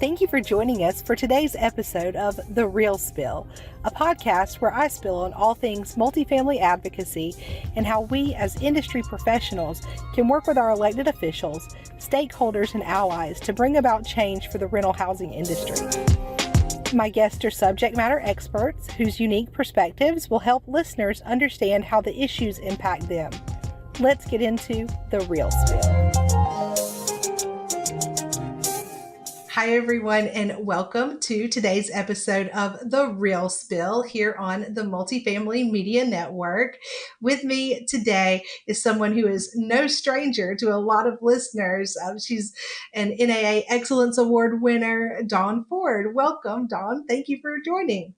Thank you for joining us for today's episode of The Real Spill, a podcast where I spill on all things multifamily advocacy and how we as industry professionals can work with our elected officials, stakeholders, and allies to bring about change for the rental housing industry. My guests are subject matter experts whose unique perspectives will help listeners understand how the issues impact them. Let's get into The Real Spill. Hi, everyone, and welcome to today's episode of The Real Spill here on the Multifamily Media Network. With me today is someone who is no stranger to a lot of listeners. She's an NAA Excellence Award winner, Dawn Ford. Welcome, Dawn. Thank you for joining.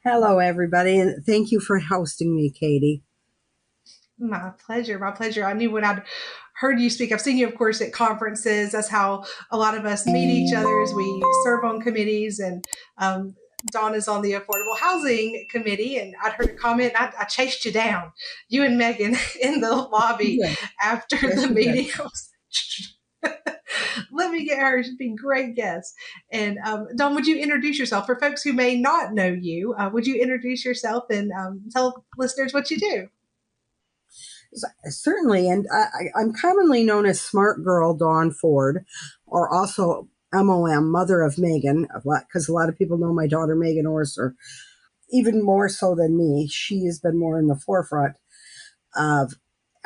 Hello, everybody, and thank you for hosting me, Katie. My pleasure. My pleasure. I knew when I'd heard you speak, I've seen you, of course, at conferences. That's how a lot of us meet each other as we serve on committees. And Dawn is on the Affordable Housing Committee. And I'd heard a comment. I chased you down, you and Megan, in the lobby after the meeting. Let me get her. She'd be a great guest. And Dawn, would you introduce yourself? For folks who may not know you, would you introduce yourself and tell listeners what you do? Certainly, and I'm commonly known as Smart Girl Dawn Ford, or also MOM, Mother of Megan, because a lot of people know my daughter Megan Orser, even more so than me. She has been more in the forefront of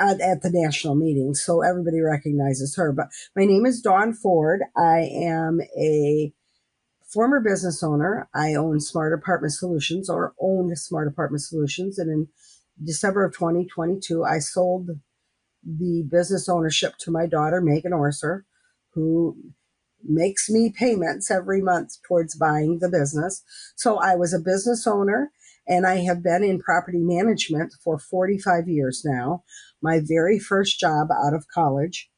at the national meetings, so everybody recognizes her. But my name is Dawn Ford. I am a former business owner. I own Smart Apartment Solutions, or owned Smart Apartment Solutions, and in December of 2022, I sold the business ownership to my daughter, Megan Orser, who makes me payments every month towards buying the business. So I was a business owner, and I have been in property management for 45 years now. My very first job out of college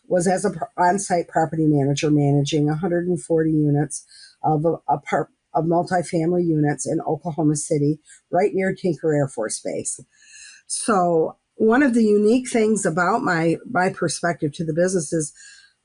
was as an on-site property manager, managing 140 units of multifamily units in Oklahoma City, right near Tinker Air Force Base. So one of the unique things about my perspective to the business is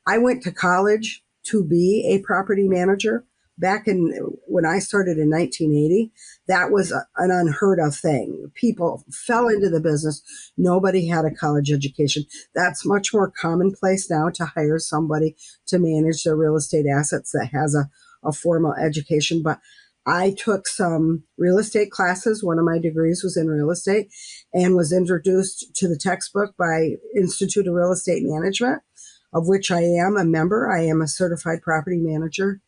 I went to college to be a property manager. Back when I started in 1980, that was an unheard of thing. People fell into the business. Nobody had a college education. That's much more commonplace now to hire somebody to manage their real estate assets that has a formal education. But I took some real estate classes. One of my degrees was in real estate, and was introduced to the textbook by Institute of Real Estate Management, of which I am a member. I am a certified property manager.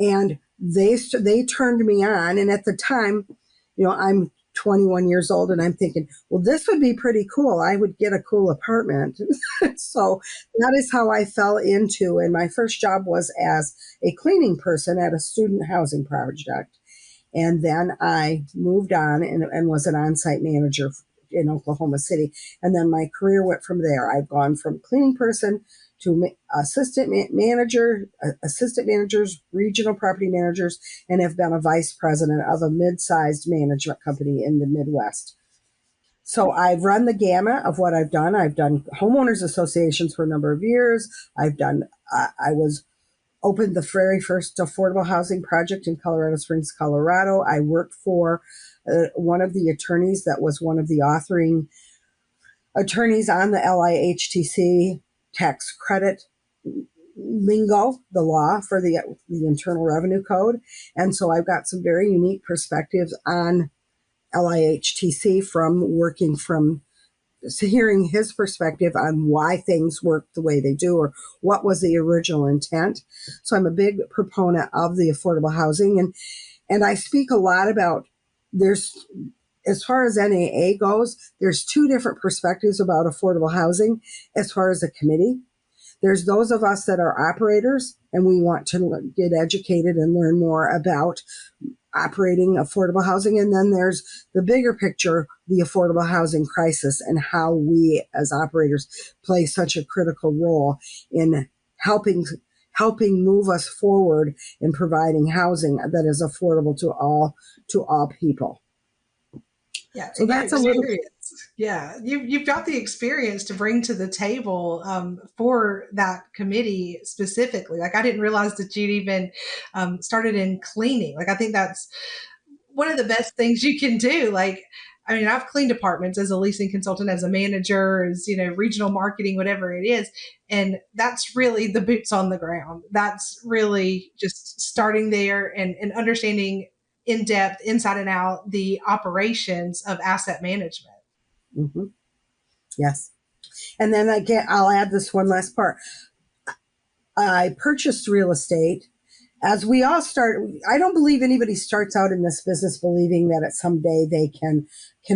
And they turned me on. And at the time, I'm 21 years old, and I'm thinking, well, this would be pretty cool. I would get a cool apartment. So that is how I fell into, and my first job was as a cleaning person at a student housing project. And then I moved on and was an on-site manager in Oklahoma City. And then my career went from there. I've gone from cleaning person to assistant managers, regional property managers, and have been a vice president of a mid-sized management company in the Midwest. So I've run the gamut of what I've done. I've done homeowners associations for a number of years. I opened the very first affordable housing project in Colorado Springs, Colorado. I worked for one of the attorneys that was one of the authoring attorneys on the LIHTC tax credit lingo, the law for the Internal Revenue Code. And so I've got some very unique perspectives on LIHTC from hearing his perspective on why things work the way they do, or what was the original intent. So I'm a big proponent of the affordable housing, and I speak a lot about as far as NAA goes, there's two different perspectives about affordable housing as far as a committee. There's those of us that are operators, and we want to get educated and learn more about operating affordable housing. And then there's the bigger picture, the affordable housing crisis, and how we as operators play such a critical role in helping move us forward in providing housing that is affordable to all people. Yeah, so that's a little Yeah, you've got the experience to bring to the table for that committee specifically. Like I didn't realize that you'd even started in cleaning. Like I think that's one of the best things you can do. Like I mean, I've cleaned apartments as a leasing consultant, as a manager, as regional marketing, whatever it is, and that's really the boots on the ground. That's really just starting there and understanding in depth, inside and out, the operations of asset management. Hmm. Yes. And then again, I'll add this one last part. I purchased real estate. As we all start, I don't believe anybody starts out in this business believing that at someday they can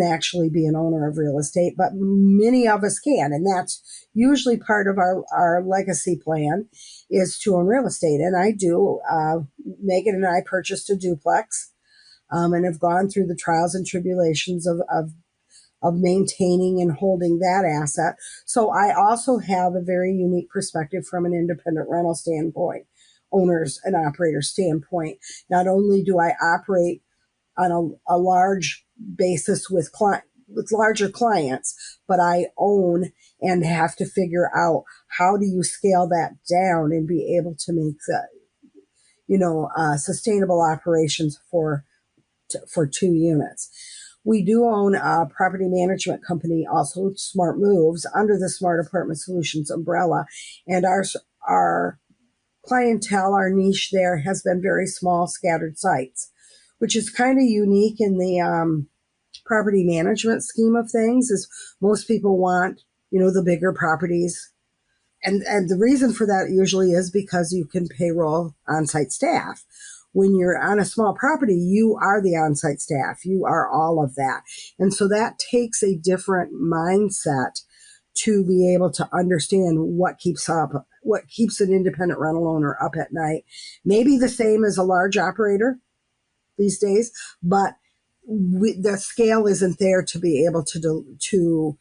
actually be an owner of real estate, but many of us can, and that's usually part of our legacy plan is to own real estate, and I do. Megan and I purchased a duplex, and have gone through the trials and tribulations of maintaining and holding that asset. So I also have a very unique perspective from an independent rental standpoint, owners and operators standpoint. Not only do I operate on a large basis with larger clients, but I own and have to figure out how do you scale that down and be able to make sustainable operations for two units. We do own a property management company, also Smart Moves, under the Smart Apartment Solutions umbrella. And our clientele, our niche there has been very small, scattered sites, which is kind of unique in the property management scheme of things. Is most people want, the bigger properties. And the reason for that usually is because you can payroll on-site staff. When you're on a small property, you are the on-site staff. You are all of that. And so that takes a different mindset to be able to understand what keeps an independent rental owner up at night. Maybe the same as a large operator these days, but the scale isn't there to be able to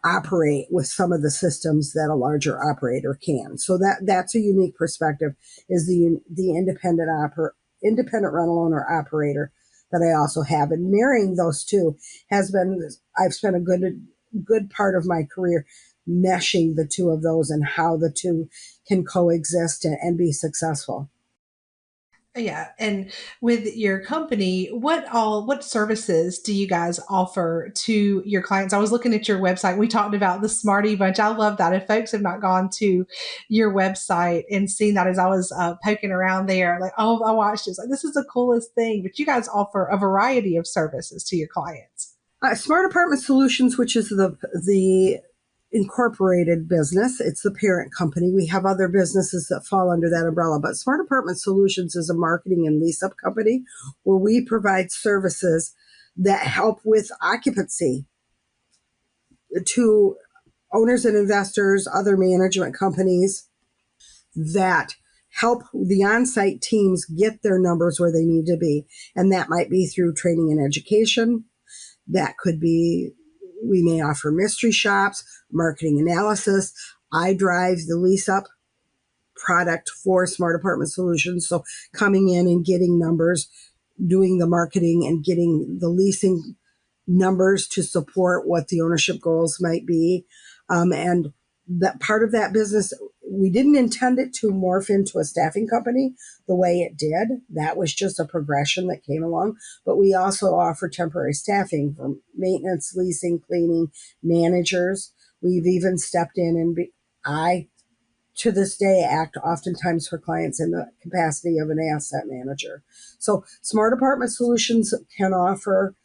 operate with some of the systems that a larger operator can. So that's a unique perspective, is the independent rental owner operator that I also have. And marrying those two I've spent a good part of my career meshing the two of those and how the two can coexist and be successful. Yeah. And with your company, what services do you guys offer to your clients? I was looking at your website. We talked about the Smarty Bunch. I love that. If folks have not gone to your website and seen that, as I was poking around there, like, oh, I watched this. Like, this is the coolest thing. But you guys offer a variety of services to your clients. Smart Apartment Solutions, which is the incorporated business. It's the parent company. We have other businesses that fall under that umbrella, but Smart Apartment Solutions is a marketing and lease up company where we provide services that help with occupancy to owners and investors, other management companies that help the on-site teams get their numbers where they need to be. And that might be through training and education. That could be, we may offer mystery shops, marketing analysis. I drive the lease up product for Smart Apartment Solutions. So coming in and getting numbers, doing the marketing and getting the leasing numbers to support what the ownership goals might be. And that part of that business, we didn't intend it to morph into a staffing company the way it did. That was just a progression that came along. But we also offer temporary staffing for maintenance, leasing, cleaning, managers. We've even stepped in I, to this day, act oftentimes for clients in the capacity of an asset manager. So Smart Apartment Solutions can offer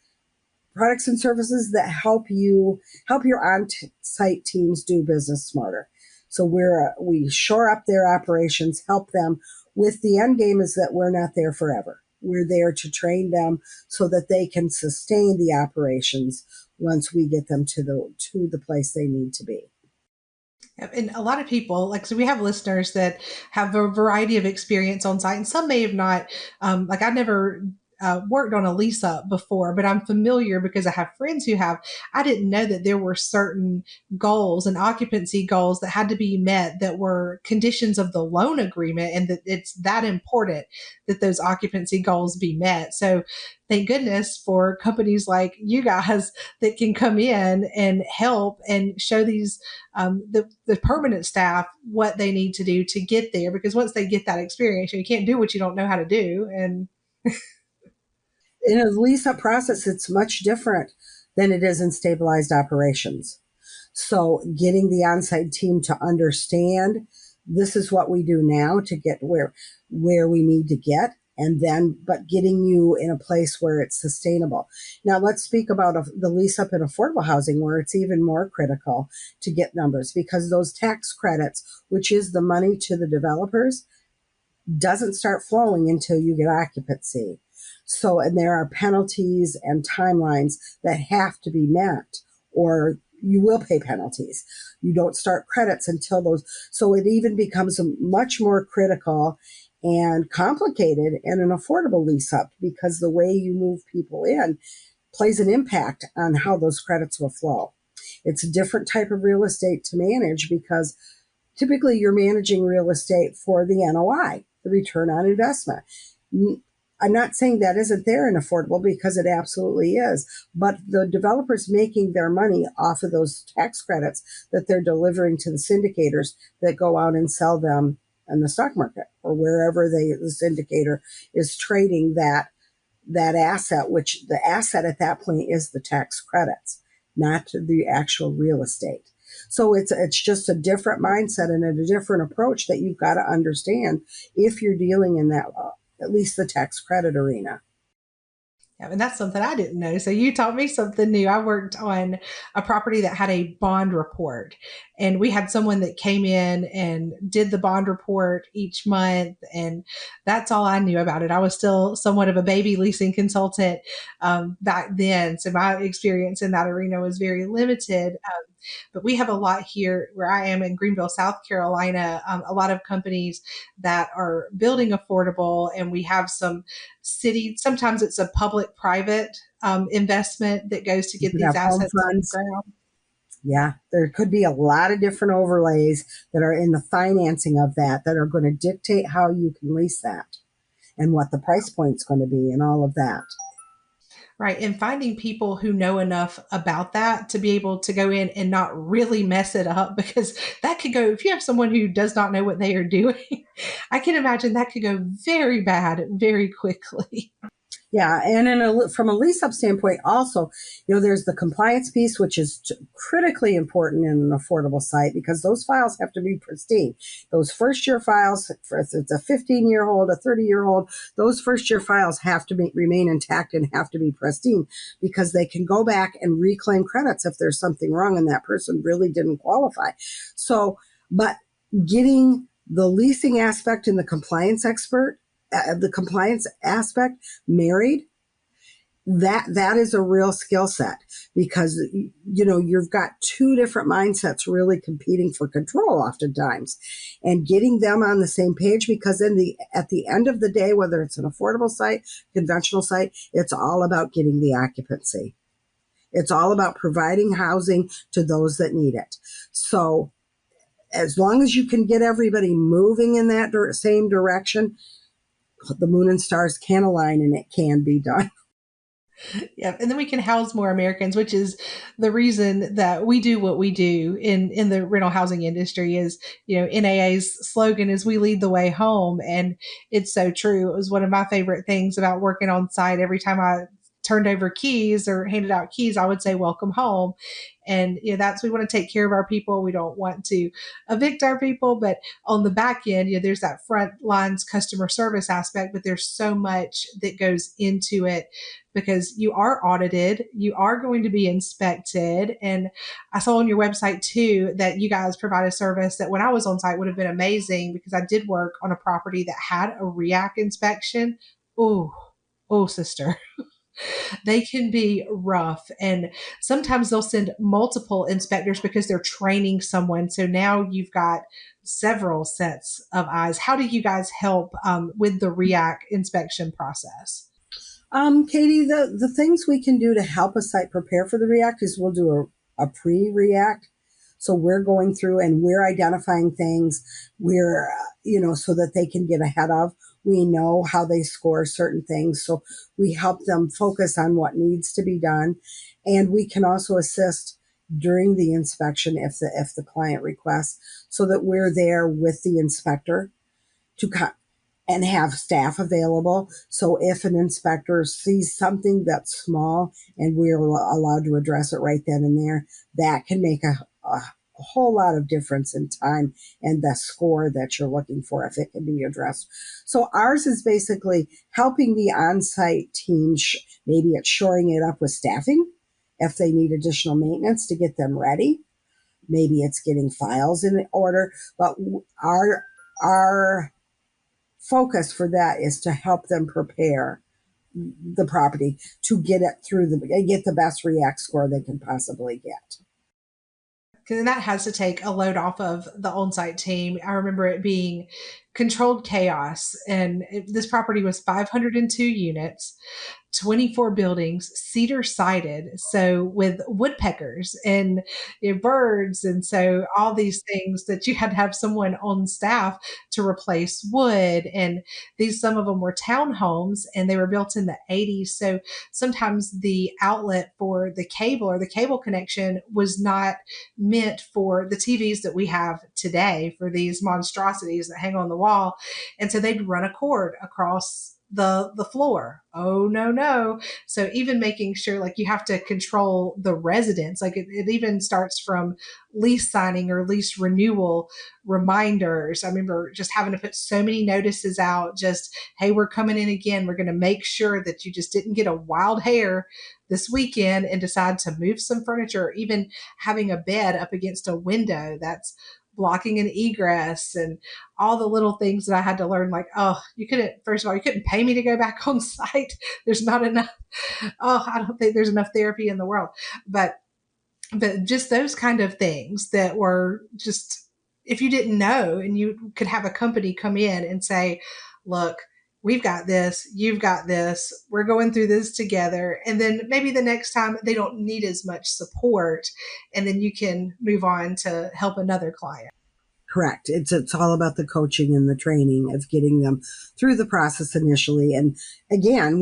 products and services that help your on-site teams do business smarter. So we shore up their operations, help them with the end game is that we're not there forever. We're there to train them so that they can sustain the operations once we get them to the place they need to be. And a lot of people, like, so we have listeners that have a variety of experience on site, and some may have not. Like, I never worked on a lease up before, but I'm familiar because I have friends who have. I didn't know that there were certain goals and occupancy goals that had to be met that were conditions of the loan agreement, and that it's that important that those occupancy goals be met. So thank goodness for companies like you guys that can come in and help and show these the permanent staff what they need to do to get there, because once they get that experience, you can't do what you don't know how to do. And In a lease up process, it's much different than it is in stabilized operations. So getting the on-site team to understand this is what we do now to get where we need to get, and then but getting you in a place where it's sustainable. Now let's speak about the lease up in affordable housing, where it's even more critical to get numbers, because those tax credits, which is the money to the developers, doesn't start flowing until you get occupancy. So, and there are penalties and timelines that have to be met, or you will pay penalties. You don't start credits until those. So it even becomes much more critical and complicated in an affordable lease up, because the way you move people in plays an impact on how those credits will flow. It's a different type of real estate to manage, because typically you're managing real estate for the NOI, the return on investment. I'm not saying that isn't there in affordable, because it absolutely is, but the developers making their money off of those tax credits that they're delivering to the syndicators that go out and sell them in the stock market or wherever the syndicator is trading that asset, which the asset at that point is the tax credits, not the actual real estate. So it's just a different mindset and a different approach that you've got to understand if you're dealing in that, at least the tax credit arena. yeah, and that's something I didn't know. So you taught me something new. I worked on a property that had a bond report, and we had someone that came in and did the bond report each month. And that's all I knew about it. I was still somewhat of a baby leasing consultant back then. So my experience in that arena was very limited. But we have a lot here where I am in Greenville, South Carolina, a lot of companies that are building affordable, and we have some city, sometimes it's a public private investment that goes to You get could these have home assets on the funds. ground. Yeah, there could be a lot of different overlays that are in the financing of that are going to dictate how you can lease that and what the price point's going to be and all of that. Right. And finding people who know enough about that to be able to go in and not really mess it up, because that could go, if you have someone who does not know what they are doing, I can imagine that could go very bad very quickly. Yeah, and from a lease up standpoint, also, there's the compliance piece, which is critically important in an affordable site, because those files have to be pristine. Those first year files, if it's a 15-year-old, a 30-year-old, those first year files have to remain intact and have to be pristine, because they can go back and reclaim credits if there's something wrong and that person really didn't qualify. So, but getting the leasing aspect and the compliance aspect married, that is a real skill set, because you've got two different mindsets really competing for control oftentimes, and getting them on the same page, because at the end of the day, whether it's an affordable site, conventional site, it's all about getting the occupancy. It's all about providing housing to those that need it. So as long as you can get everybody moving in that same direction, the moon and stars can align, and it can be done. Yeah, and then we can house more Americans, which is the reason that we do what we do in the rental housing industry. Is, NAA's slogan is "We lead the way home," and it's so true. It was one of my favorite things about working on site. Every time I turned over keys or handed out keys, I would say "Welcome home," and that's, we want to take care of our people. We don't want to evict our people, but on the back end, there's that front lines customer service aspect, but there's so much that goes into it, because you are audited, you are going to be inspected. And I saw on your website too that you guys provide a service that when I was on site would have been amazing, because I did work on a property that had a REAC inspection. Oh, sister. They can be rough. And sometimes they'll send multiple inspectors because they're training someone. So now you've got several sets of eyes. How do you guys help with the REAC inspection process? Katie, the things we can do to help a site prepare for the React is we'll do a pre-React. So we're going through and we're identifying things we're, so that they can get ahead of. We know how they score certain things. So we help them focus on what needs to be done. And we can also assist during the inspection if the client requests, so that we're there with the inspector to and have staff available. So if an inspector sees something that's small and we're allowed to address it right then and there, that can make a whole lot of difference in time and the score that you're looking for if it can be addressed. So ours is basically helping the on-site team. Maybe it's shoring it up with staffing if they need additional maintenance to get them ready. Maybe it's getting files in order, but our focus for that is to help them prepare the property to get it through get the best React score they can possibly get. Because that has to take a load off of the on-site team. I remember it being controlled chaos, and this property was 502 units, 24 buildings, cedar sided, so with woodpeckers and birds, and so all these things that you had to have someone on staff to replace wood. And some of them were townhomes, and they were built in the 80s. So sometimes the outlet for the cable or the cable connection was not meant for the TVs that we have today, for these monstrosities that hang on the wall. And so they'd run a cord across the floor. Oh no. So even making sure, like, you have to control the residents, like it even starts from lease signing or lease renewal reminders. I remember just having to put so many notices out, just, hey, we're coming in again, we're going to make sure that you just didn't get a wild hair this weekend and decide to move some furniture, or even having a bed up against a window that's blocking an egress, and all the little things that I had to learn. Like, oh, first of all, you couldn't pay me to go back on site. There's not enough. Oh, I don't think there's enough therapy in the world. But just those kind of things that were just, if you didn't know, and you could have a company come in and say, look, we've got this, you've got this, we're going through this together. And then maybe the next time they don't need as much support, and then you can move on to help another client. Correct. It's all about the coaching and the training of getting them through the process initially. And again,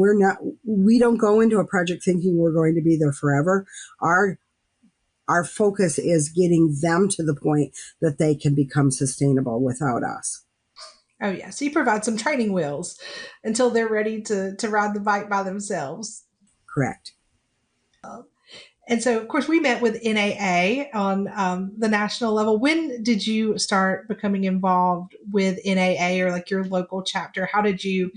we don't go into a project thinking we're going to be there forever. Our focus is getting them to the point that they can become sustainable without us. Oh yeah. So you provide some training wheels until they're ready to ride the bike by themselves. Correct. And so, of course, we met with NAA on the national level. When did you start becoming involved with NAA, or like your local chapter? How did you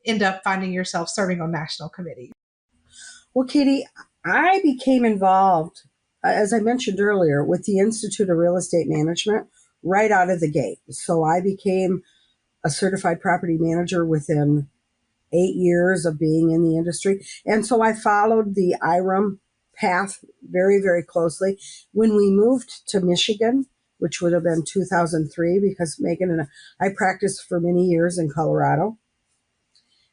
end up finding yourself serving on national committees? Well, Katie, I became involved, as I mentioned earlier, with the Institute of Real Estate Management right out of the gate. So I became a certified property manager within 8 years of being in the industry. And so I followed the IRM path very, very closely. When we moved to Michigan, which would have been 2003, because Megan and I practiced for many years in Colorado,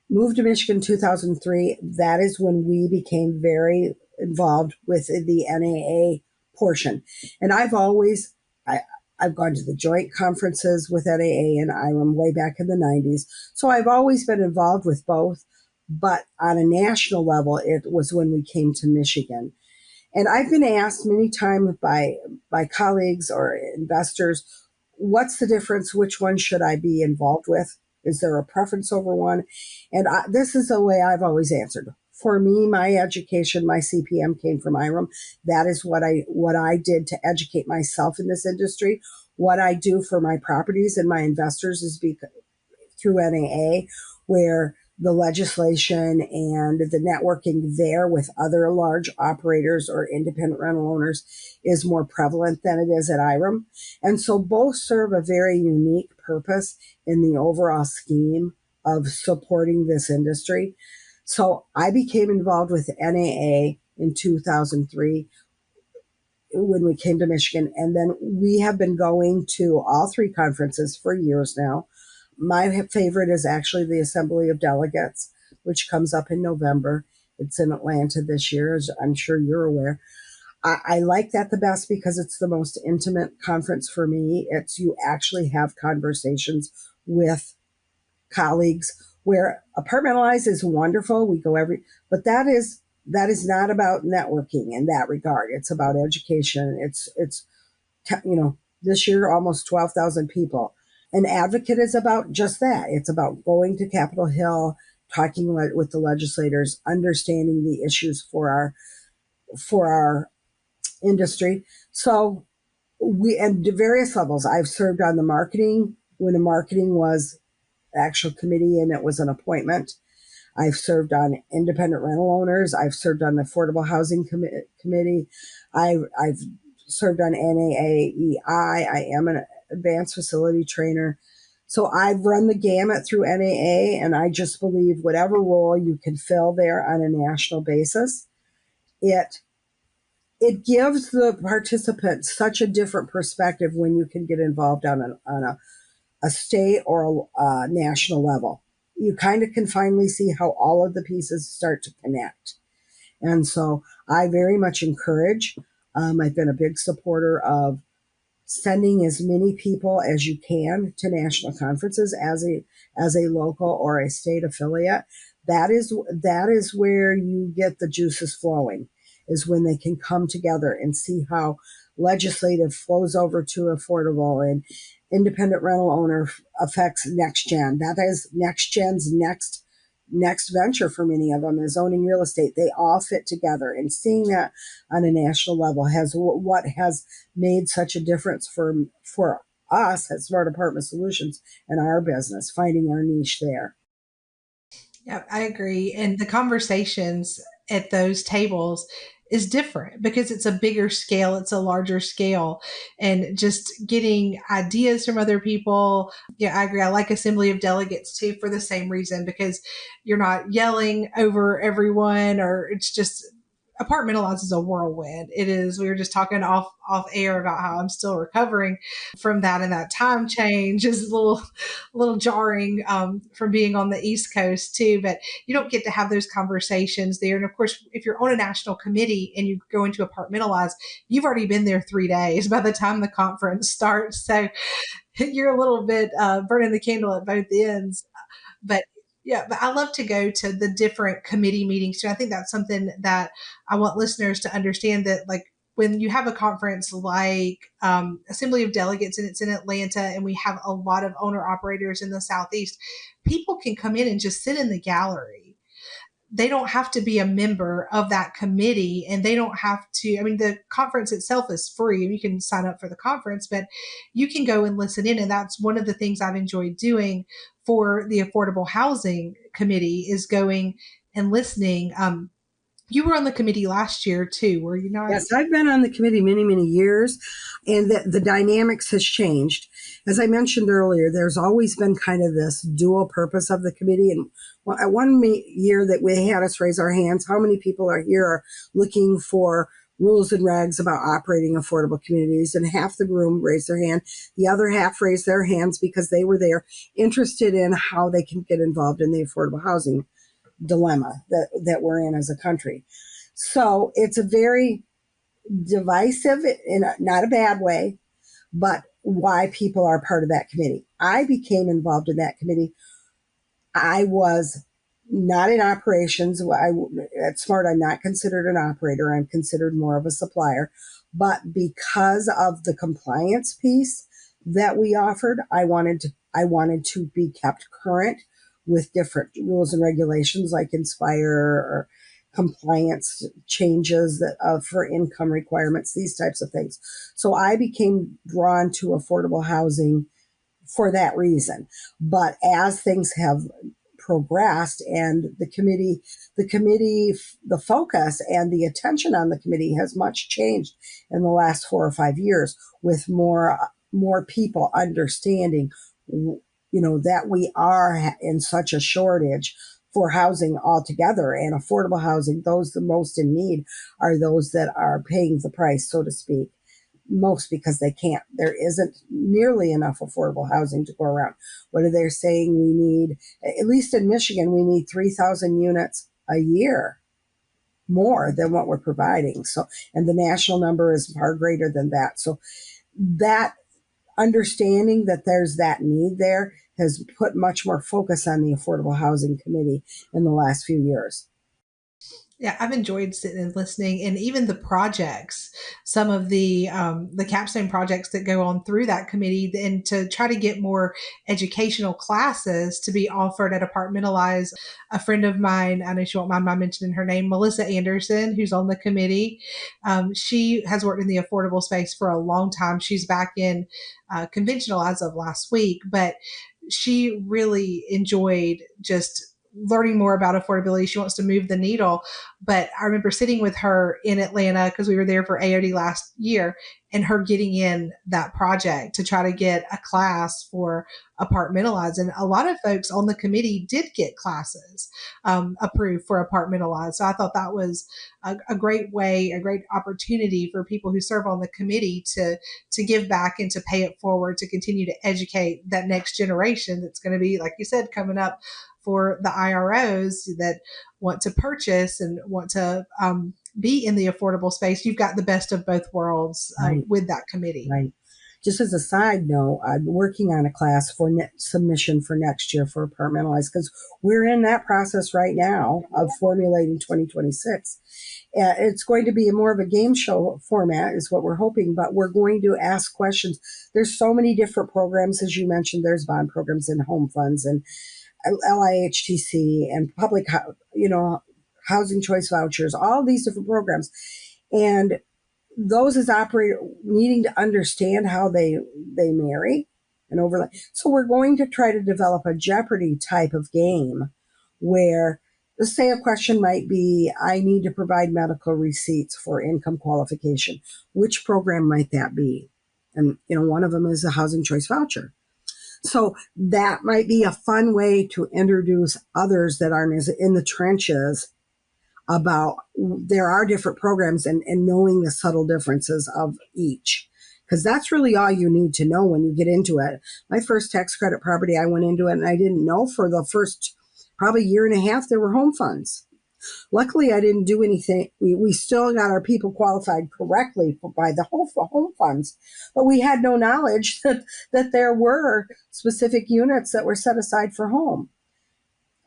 moved to Michigan 2003. That is when we became very involved with the NAA portion. And I've gone to the joint conferences with NAA and IRM way back in the 90s. So I've always been involved with both. But on a national level, it was when we came to Michigan. And I've been asked many times by colleagues or investors, what's the difference? Which one should I be involved with? Is there a preference over one? And this is the way I've always answered. For me, my education, my CPM came from IRM. That is what I did to educate myself in this industry. What I do for my properties and my investors is through NAA, where the legislation and the networking there with other large operators or independent rental owners is more prevalent than it is at IRM. And so both serve a very unique purpose in the overall scheme of supporting this industry. So I became involved with NAA in 2003 when we came to Michigan. And then we have been going to all three conferences for years now. My favorite is actually the Assembly of Delegates, which comes up in November. It's in Atlanta this year, as I'm sure you're aware. I like that the best because it's the most intimate conference for me. It's you actually have conversations with colleagues where Apartmentalize is wonderful. We go but that is not about networking in that regard. It's about education. This year almost 12,000 people. An advocate is about just that. It's about going to Capitol Hill, talking with the legislators, understanding the issues for our industry. So we at various levels. I've served on the marketing when the marketing was actual committee and it was an appointment. I've served on independent rental owners. I've served on the Affordable Housing Committee. I've served on NAAEI. I am an advanced facility trainer. So I've run the gamut through NAA, and I just believe whatever role you can fill there on a national basis, it gives the participants such a different perspective when you can get involved on a state or a national level. You kind of can finally see how all of the pieces start to connect. And so I very much encourage, I've been a big supporter of sending as many people as you can to national conferences as a local or a state affiliate. That is where you get the juices flowing, is when they can come together and see how legislative flows over to affordable, and independent rental owner affects next gen. That is next gen's next venture for many of them is owning real estate. They all fit together, and seeing that on a national level has what has made such a difference for us at Smart Apartment Solutions and our business, finding our niche there. Yeah, I agree. And the conversations at those tables is different because it's a bigger scale, it's a larger scale, and just getting ideas from other people. Yeah, I agree. I like Assembly of Delegates too for the same reason, because you're not yelling over everyone, or it's just Apartmentalize is a whirlwind. It is. We were just talking off air about how I'm still recovering from that, and that time change is a little jarring from being on the East Coast too. But you don't get to have those conversations there. And of course, if you're on a national committee and you go into Apartmentalize, you've already been there 3 days by the time the conference starts. So you're a little bit burning the candle at both ends. But yeah, but I love to go to the different committee meetings too. I think that's something that I want listeners to understand, that like when you have a conference like Assembly of Delegates and it's in Atlanta, and we have a lot of owner operators in the Southeast, people can come in and just sit in the gallery. They don't have to be a member of that committee, and they don't have to. I mean, the conference itself is free. You can sign up for the conference, but you can go and listen in. And that's one of the things I've enjoyed doing for the Affordable Housing Committee, is going and listening. You were on the committee last year too, were you not? Yes, I've been on the committee many, many years, and the dynamics has changed. As I mentioned earlier, there's always been kind of this dual purpose of the committee. And one year that we had us raise our hands, how many people are here are looking for rules and regs about operating affordable communities? And half the room raised their hand. The other half raised their hands because they were there interested in how they can get involved in the affordable housing dilemma that we're in as a country. So it's a very divisive, in not a bad way, but why people are part of that committee. I became involved in that committee. I was not in operations. At Smart, I'm not considered an operator. I'm considered more of a supplier. But because of the compliance piece that we offered, I wanted to be kept current with different rules and regulations like Inspire or compliance changes for income requirements, these types of things. So I became drawn to affordable housing for that reason. But as things have progressed, and the focus and the attention on the committee has much changed in the last 4 or 5 years, with more people understanding, that we are in such a shortage for housing altogether, and affordable housing. Those the most in need are those that are paying the price, so to speak. most because they can't. There isn't nearly enough affordable housing to go around. What are they saying? We need, at least in Michigan, we need 3,000 units a year more than what we're providing. So, and the national number is far greater than that. So that understanding that there's that need there has put much more focus on the Affordable Housing Committee in the last few years. Yeah, I've enjoyed sitting and listening, and even the projects, some of the capstone projects that go on through that committee, and to try to get more educational classes to be offered at Apartmentalize. A friend of mine, I know she won't mind my mentioning her name, Melissa Anderson, who's on the committee. She has worked in the affordable space for a long time. She's back in conventional as of last week, but she really enjoyed just learning more about affordability. She wants to move the needle. But I remember sitting with her in Atlanta because we were there for AOD last year, and her getting in that project to try to get a class for Apartmentalize. And a lot of folks on the committee did get classes approved for Apartmentalize. So I thought that was a great way, a great opportunity for people who serve on the committee to give back and to pay it forward, to continue to educate that next generation that's going to be, like you said, coming up for the IROs that want to purchase and want to be in the affordable space. You've got the best of both worlds Right. with that committee. Right. Just as a side note, I'm working on a class for submission for next year for Apartmentalize, because we're in that process right now of formulating 2026. It's going to be more of a game show format is what we're hoping, but we're going to ask questions. There's so many different programs, as you mentioned. There's bond programs and home funds and LIHTC and public, housing choice vouchers, all these different programs. And those as operator needing to understand how they marry and overlay. So we're going to try to develop a Jeopardy type of game where, let's say a question might be, I need to provide medical receipts for income qualification. Which program might that be? And, one of them is a housing choice voucher. So that might be a fun way to introduce others that aren't as in the trenches about there are different programs and knowing the subtle differences of each. Because that's really all you need to know when you get into it. My first tax credit property, I went into it and I didn't know for the first probably year and a half there were home funds. Luckily, I didn't do anything. We still got our people qualified correctly by the home funds, but we had no knowledge that there were specific units that were set aside for home.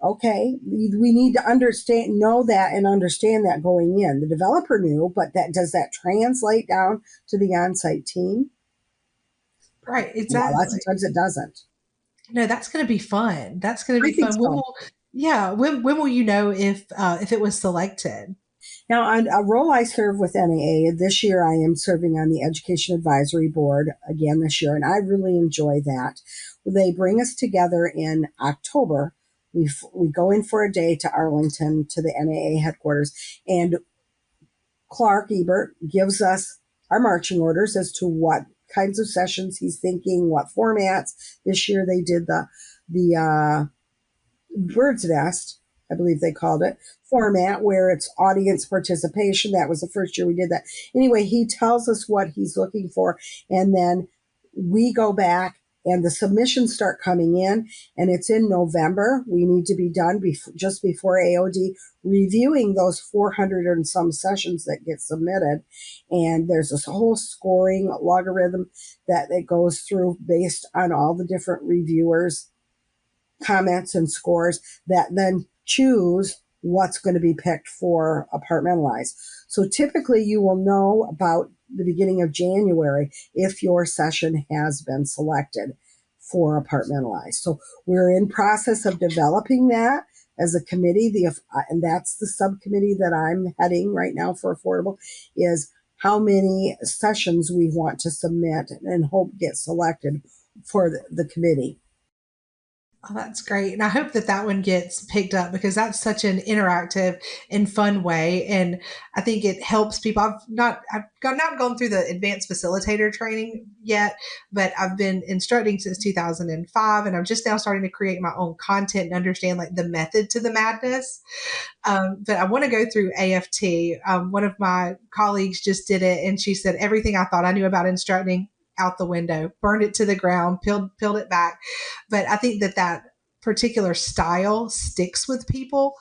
Okay, we need to know that and understand that going in. The developer knew, but does that translate down to the onsite team? Right, exactly. Lots of times it doesn't. No, that's going to be fun. That's going to I be think fun. so. When will you know if it was selected? Now, on a role I serve with NAA, this year I am serving on the Education Advisory Board again this year, and I really enjoy that. They bring us together in October. We go in for a day to Arlington to the NAA headquarters, and Clark Ebert gives us our marching orders as to what kinds of sessions he's thinking, what formats. This year they did the Bird's Nest, I believe they called it, format where it's audience participation. That was the first year we did that. Anyway, he tells us what he's looking for, and then we go back and the submissions start coming in, and it's in November. We need to be done just before AOD, reviewing those 400 and some sessions that get submitted. And there's this whole scoring logarithm that it goes through based on all the different reviewers' comments and scores that then choose what's going to be picked for Apartmentalize. So typically you will know about the beginning of January if your session has been selected for Apartmentalize. So we're in process of developing that as a committee. And that's the subcommittee that I'm heading right now for affordable, is how many sessions we want to submit and hope get selected for the committee. Oh, that's great. And I hope that that one gets picked up because that's such an interactive and fun way. And I think it helps people. Not gone through the advanced facilitator training yet, but I've been instructing since 2005. And I'm just now starting to create my own content and understand like the method to the madness. But I want to go through AFT. One of my colleagues just did it, and she said everything I thought I knew about instructing out the window, burned it to the ground, peeled it back. But I think that that particular style sticks with people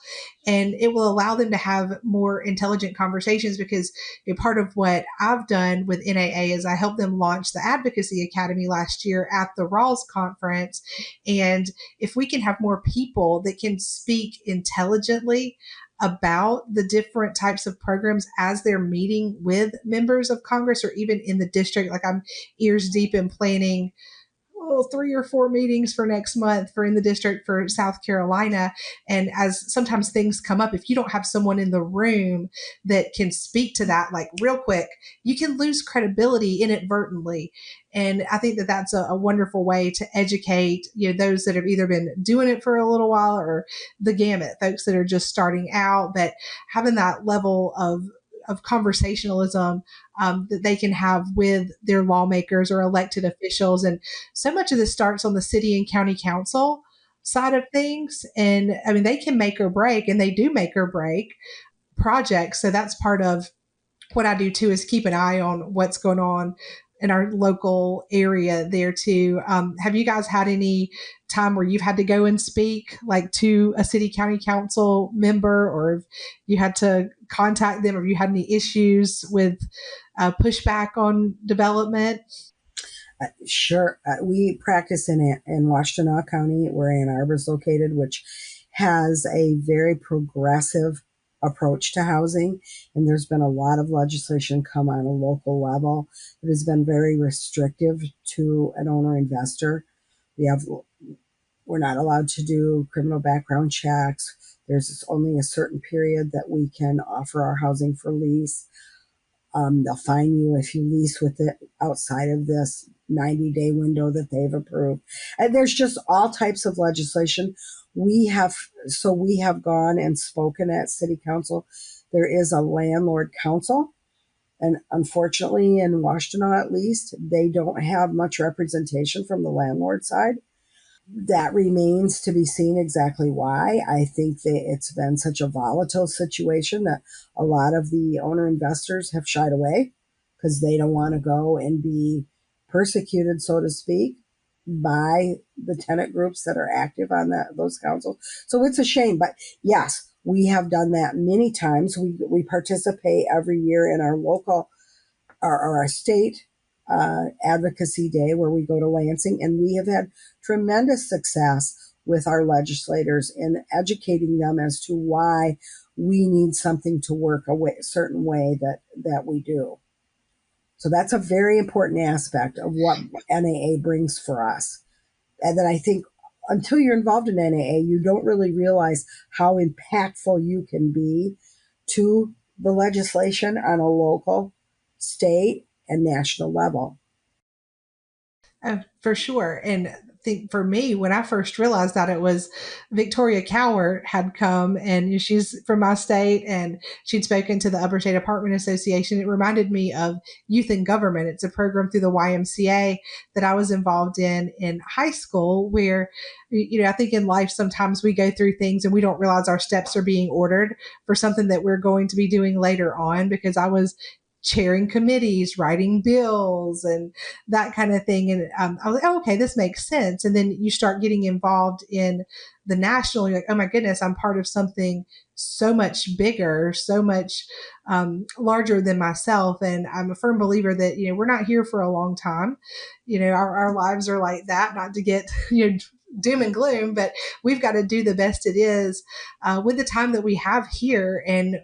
and it will allow them to have more intelligent conversations because a part of what I've done with NAA is I helped them launch the Advocacy Academy last year at the Rawls conference. And if we can have more people that can speak intelligently about the different types of programs as they're meeting with members of Congress or even in the district, like I'm ears deep in planning 3 or 4 meetings for next month for in the district for South Carolina. And as sometimes things come up, if you don't have someone in the room that can speak to that, like real quick, you can lose credibility inadvertently. And I think that that's a wonderful way to educate, those that have either been doing it for a little while or the gamut, folks that are just starting out, but having that level of conversationalism that they can have with their lawmakers or elected officials. And so much of this starts on the city and county council side of things. And I mean, they can make or break, and they do make or break projects. So that's part of what I do too is keep an eye on what's going on in our local area there too. Have you guys had any time where you've had to go and speak like to a city county council member, or have you had to contact them, or have you had any issues with pushback on development? Sure. We practice in Washtenaw County, where Ann Arbor is located, which has a very progressive approach to housing. And there's been a lot of legislation come on a local level that has been very restrictive to an owner investor. We have We're not allowed to do criminal background checks. There's only a certain period that we can offer our housing for lease. They'll fine you if you lease with it outside of this 90-day window that they've approved. And there's just all types of legislation. We have gone and spoken at city council. There is a landlord council. And unfortunately, in Washtenaw at least, they don't have much representation from the landlord side. That remains to be seen exactly why. I think that it's been such a volatile situation that a lot of the owner investors have shied away because they don't want to go and be persecuted, so to speak, by the tenant groups that are active on those councils. So it's a shame. But yes, we have done that many times. We participate every year in our local or our state advocacy day where we go to Lansing, and we have had tremendous success with our legislators in educating them as to why we need something to work a certain way that we do. So that's a very important aspect of what NAA brings for us. And then I think until you're involved in NAA, you don't really realize how impactful you can be to the legislation on a local, state, and national level. For sure. And I think for me, when I first realized that it was Victoria Cowart had come and she's from my state and she'd spoken to the Upper State Apartment Association, it reminded me of Youth in Government. It's a program through the YMCA that I was involved in high school where, I think in life sometimes we go through things and we don't realize our steps are being ordered for something that we're going to be doing later on because I was chairing committees, writing bills, and that kind of thing. And I was like, oh, okay, this makes sense. And then you start getting involved in the national, you're like, oh my goodness, I'm part of something so much bigger, so much larger than myself. And I'm a firm believer that, we're not here for a long time. Our lives are like that, not to get, doom and gloom, but we've got to do the best it is with the time that we have here. And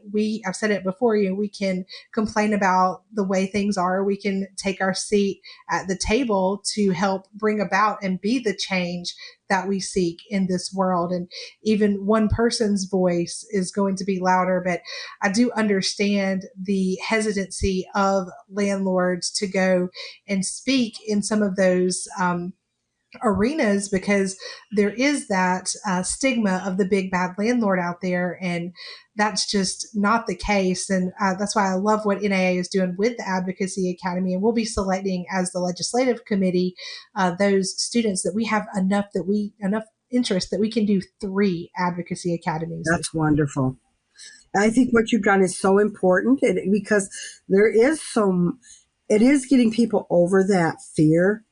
I've said it before, we can complain about the way things are. We can take our seat at the table to help bring about and be the change that we seek in this world. And even one person's voice is going to be louder, but I do understand the hesitancy of landlords to go and speak in some of those arenas, because there is that stigma of the big bad landlord out there, and that's just not the case. And that's why I love what NAA is doing with the Advocacy Academy, and we'll be selecting as the legislative committee those students that we have enough interest that we can do 3 advocacy academies this That's wonderful. I think what you've done is so important because there is it is getting people over that fear,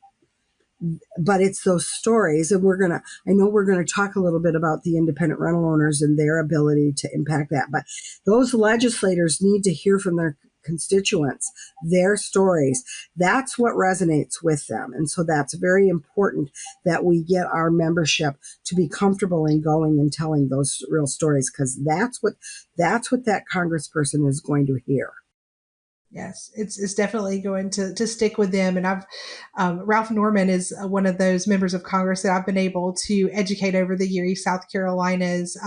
but it's those stories. And I know we're going to talk a little bit about the independent rental owners and their ability to impact that. But those legislators need to hear from their constituents, their stories. That's what resonates with them. And so that's very important that we get our membership to be comfortable in going and telling those real stories, because that's what that congressperson is going to hear. Yes, it's definitely going to stick with them. And Ralph Norman is one of those members of Congress that I've been able to educate over the year. He's South Carolina's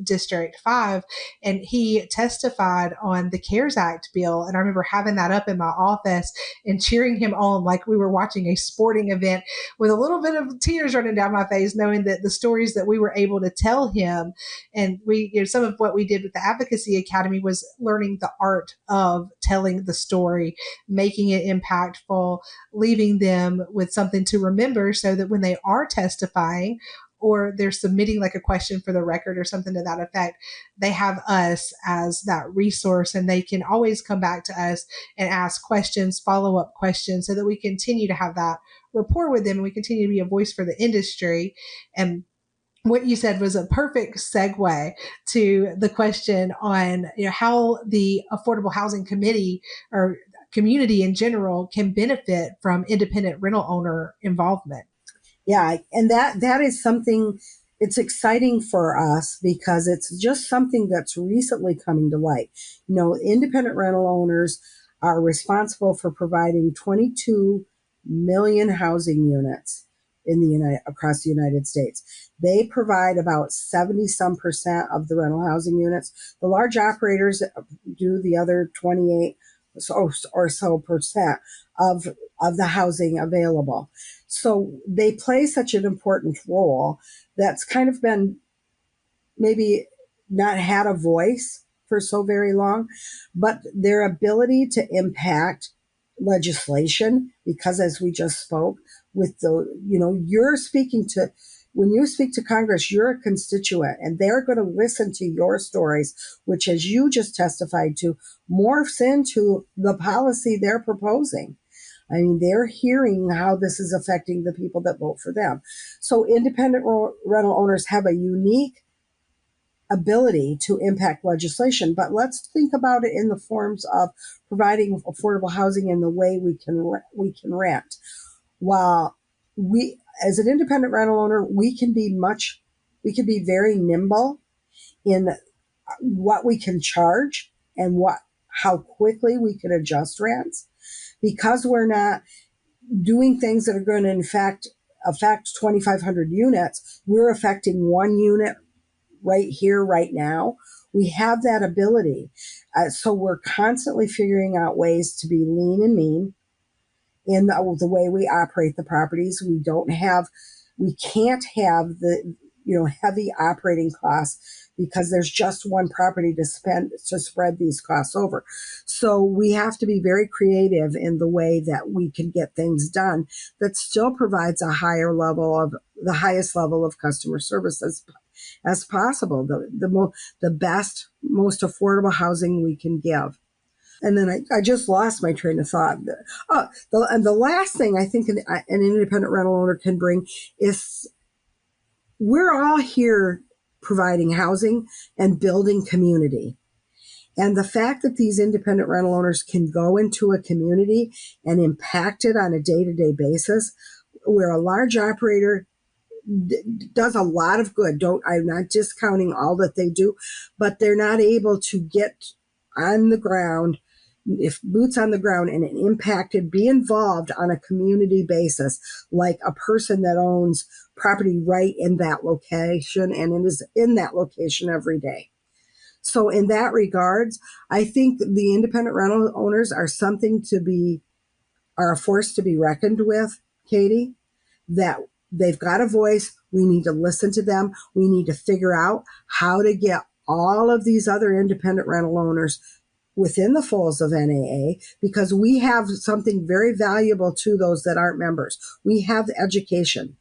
District 5, and he testified on the CARES Act bill. And I remember having that up in my office and cheering him on like we were watching a sporting event, with a little bit of tears running down my face, knowing that the stories that we were able to tell him. And some of what we did with the Advocacy Academy was learning the art of telling the story, making it impactful, leaving them with something to remember, so that when they are testifying or they're submitting like a question for the record or something to that effect, they have us as that resource, and they can always come back to us and ask questions, follow-up questions, so that we continue to have that rapport with them, and we continue to be a voice for the industry. And what you said was a perfect segue to the question on how the Affordable Housing Committee or community in general can benefit from independent rental owner involvement. Yeah, and that is something. It's exciting for us because it's just something that's recently coming to light. Independent rental owners are responsible for providing 22 million housing units across the United States. They provide about 70 some percent of the rental housing units. The large operators do the other 28 or so percent of the housing available. So they play such an important role that's kind of been maybe not had a voice for so very long, but their ability to impact legislation, because as we just spoke with you're speaking to, when you speak to Congress, you're a constituent, and they're going to listen to your stories, which, as you just testified to, morphs into the policy they're proposing. I mean, they're hearing how this is affecting the people that vote for them. So independent rental owners have a unique ability to impact legislation, but let's think about it in the forms of providing affordable housing in the way we can rent. While we, as an independent rental owner, we can be very nimble in what we can charge and how quickly we can adjust rents, because we're not doing things that are going to in fact affect 2,500 units. We're affecting one unit right here, right now. We have that ability. So we're constantly figuring out ways to be lean and mean in the way we operate the properties. We can't have the heavy operating costs, because there's just one property to spread these costs over. So we have to be very creative in the way that we can get things done that still provides the highest level of customer service as possible, the best, most affordable housing we can give. And then I just lost my train of thought. And the last thing I think an independent rental owner can bring is, we're all here providing housing and building community. And the fact that these independent rental owners can go into a community and impact it on a day-to-day basis, where a large operator does a lot of good. I'm not discounting all that they do, but they're not able to get on the ground, if boots on the ground, and be involved on a community basis, like a person that owns property right in that location and is in that location every day. So in that regards, I think the independent rental owners are a force to be reckoned with, Katie, that they've got a voice. We need to listen to them. We need to figure out how to get all of these other independent rental owners within the folds of NAA, because we have something very valuable to those that aren't members. We have education,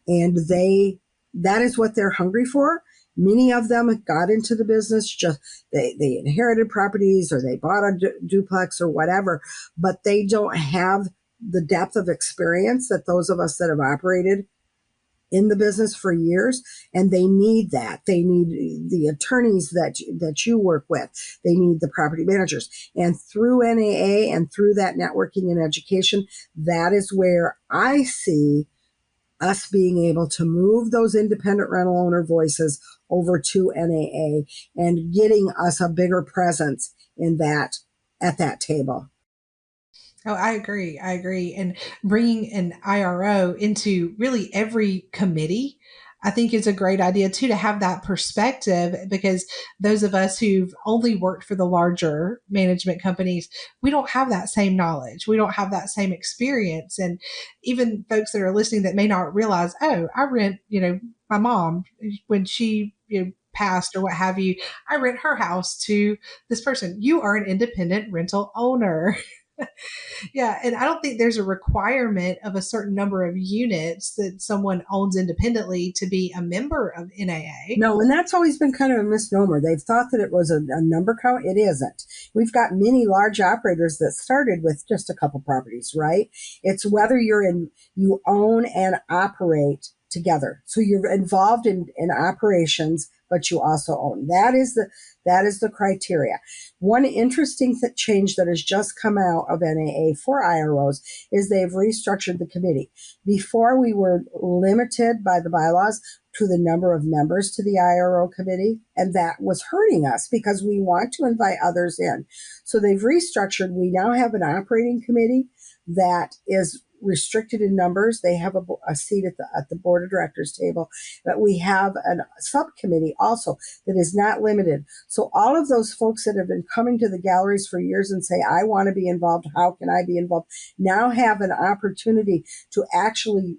and that is what they're hungry for. Many of them got into the business, just they inherited properties or they bought a duplex or whatever, but they don't have the depth of experience that those of us that have operated in the business for years, and they need that. They need the attorneys that you work with. They need the property managers. And through NAA and through that networking and education, that is where I see us being able to move those independent rental owner voices over to NAA and getting us a bigger presence in that at that table. Oh, I agree. I agree. And bringing an IRO into really every committee, I think is a great idea too, to have that perspective, because those of us who've only worked for the larger management companies, we don't have that same knowledge. We don't have that same experience. And even folks that are listening that may not realize, oh, I rent, my mom, when she, passed or what have you, I rent her house to this person. You are an independent rental owner. Yeah, and I don't think there's a requirement of a certain number of units that someone owns independently to be a member of NAA. No, and that's always been kind of a misnomer. They've thought that it was a number count. It isn't. We've got many large operators that started with just a couple properties, right? It's whether you own and operate together. So you're involved in operations, but you also own. That is the criteria. One interesting change that has just come out of NAA for IROs is they've restructured the committee. Before, we were limited by the bylaws to the number of members to the IRO committee, and that was hurting us because we want to invite others in. So they've restructured. We now have an operating committee that is restricted in numbers. They have a seat at the board of directors table, but we have a subcommittee also that is not limited. So all of those folks that have been coming to the galleries for years and say, I want to be involved, how can I be involved, now have an opportunity to actually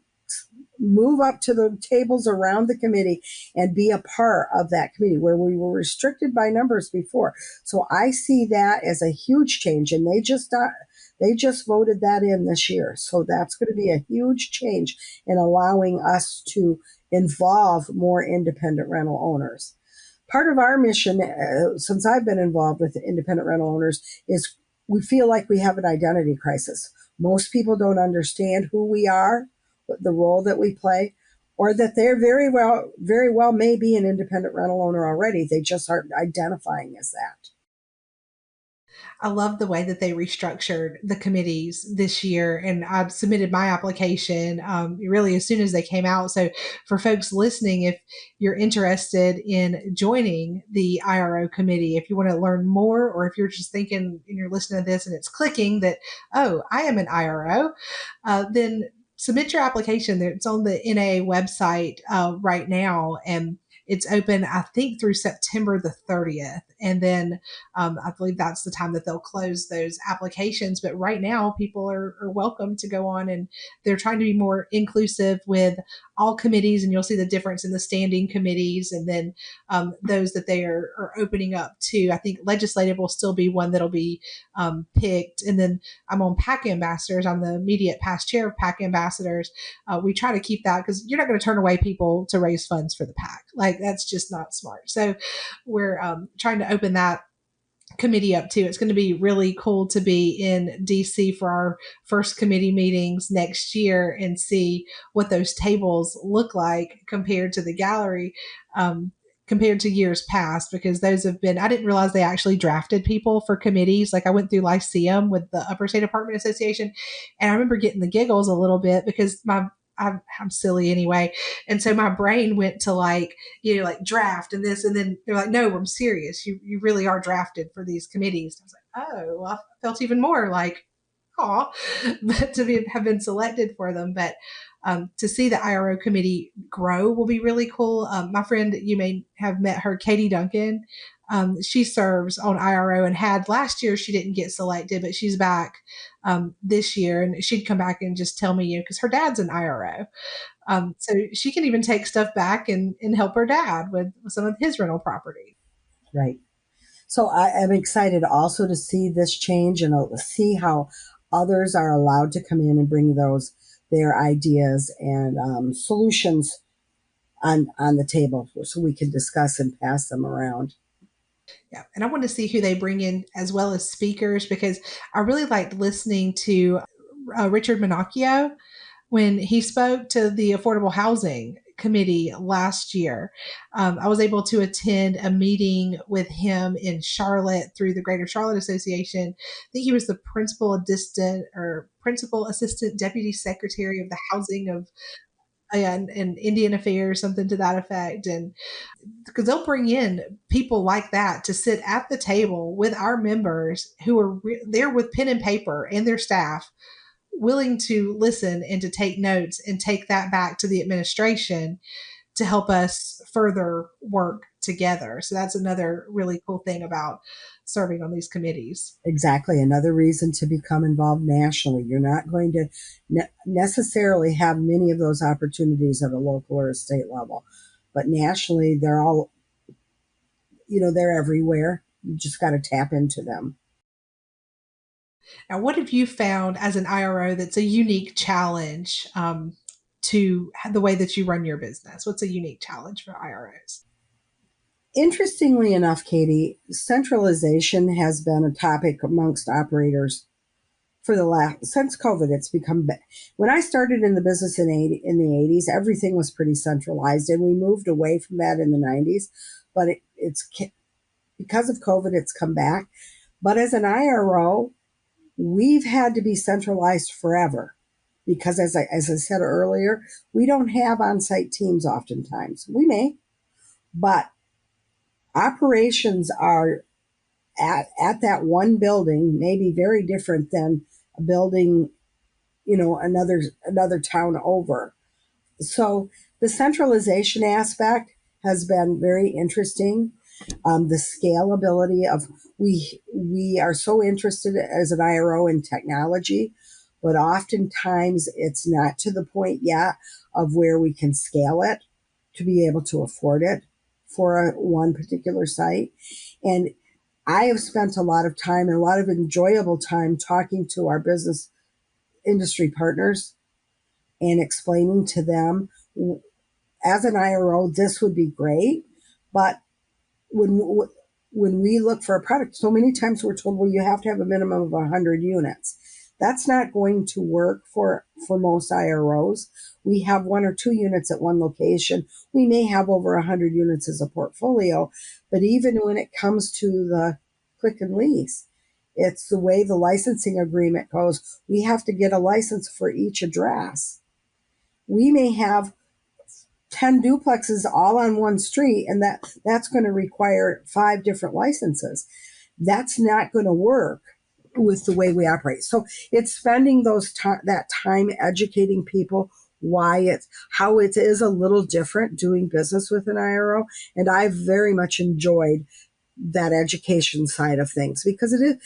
move up to the tables around the committee and be a part of that committee, where we were restricted by numbers before. So I see that as a huge change, and they just voted that in this year. So that's going to be a huge change in allowing us to involve more independent rental owners. Part of our mission, since I've been involved with independent rental owners, is we feel like we have an identity crisis. Most people don't understand who we are, the role that we play, or that they're very well may be an independent rental owner already. They just aren't identifying as that. I love the way that they restructured the committees this year, and I submitted my application really as soon as they came out. So for folks listening, if you're interested in joining the IRO committee, if you want to learn more, or if you're just thinking and you're listening to this and it's clicking that, oh, I am an IRO, then submit your application. It's on the NAA website right now, and it's open, I think, through September the 30th. And then I believe that's the time that they'll close those applications. But right now, people are welcome to go on, and they're trying to be more inclusive with all committees. And you'll see the difference in the standing committees, and then those that they are opening up to. I think legislative will still be one that'll be picked. And then I'm on PAC ambassadors. I'm the immediate past chair of PAC ambassadors. We try to keep that, because you're not going to turn away people to raise funds for the PAC. Like, that's just not smart. So we're trying to open that committee up too. It's going to be really cool to be in DC for our first committee meetings next year and see what those tables look like compared to the gallery, compared to years past, because those have been, I didn't realize they actually drafted people for committees. Like, I went through Lyceum with the Upper State Apartment Association, and I remember getting the giggles a little bit because I'm silly anyway. And so my brain went to like draft and this, and then they're like, no, I'm serious. You really are drafted for these committees. I was like, oh, well, I felt even more like, aw, but have been selected for them. But to see the IRO committee grow will be really cool. My friend, you may have met her, Katie Duncan. She serves on IRO and had last year. She didn't get selected, but she's back this year, and she'd come back and just tell me, because her dad's an IRO. So she can even take stuff back and help her dad with some of his rental property. Right. So I am excited also to see this change and see how others are allowed to come in and bring their ideas and solutions on the table so we can discuss and pass them around. Yeah. And I want to see who they bring in as well as speakers, because I really liked listening to Richard Minocchio when he spoke to the Affordable Housing Committee last year. I was able to attend a meeting with him in Charlotte through the Greater Charlotte Association. I think he was the principal assistant deputy secretary of the housing of and Indian Affairs, something to that effect. And because they'll bring in people like that to sit at the table with our members who are there with pen and paper and their staff, willing to listen and to take notes and take that back to the administration to help us further work together. So that's another really cool thing about serving on these committees. Exactly. Another reason to become involved nationally. You're not going to necessarily have many of those opportunities at a local or a state level, but nationally, they're all, they're everywhere. You just got to tap into them. Now, what have you found as an IRO that's a unique challenge to the way that you run your business? What's a unique challenge for IROs? Interestingly enough, Katie, centralization has been a topic amongst operators since COVID. It's become, when I started in the business in the 80s, everything was pretty centralized, and we moved away from that in the 90s. But it's because of COVID, it's come back. But as an IRO, we've had to be centralized forever because, as I said earlier, we don't have on-site teams oftentimes. We may, but operations are at that one building may be very different than a building, another town over. So the centralization aspect has been very interesting. The scalability of we are so interested as an IRO in technology, but oftentimes it's not to the point yet of where we can scale it to be able to afford it for one particular site. And I have spent a lot of time and a lot of enjoyable time talking to our business industry partners and explaining to them, as an IRO, this would be great, but when we look for a product, so many times we're told, well, you have to have a minimum of 100 units. That's not going to work for most IROs. We have 1 or 2 units at one location. We may have over 100 units as a portfolio, but even when it comes to the click and lease, it's the way the licensing agreement goes. We have to get a license for each address. We may have 10 duplexes all on one street, and that's going to require 5 different licenses. That's not going to work with the way we operate. So it's spending that time educating people how it is a little different doing business with an IRO. And I've very much enjoyed that education side of things, because it is,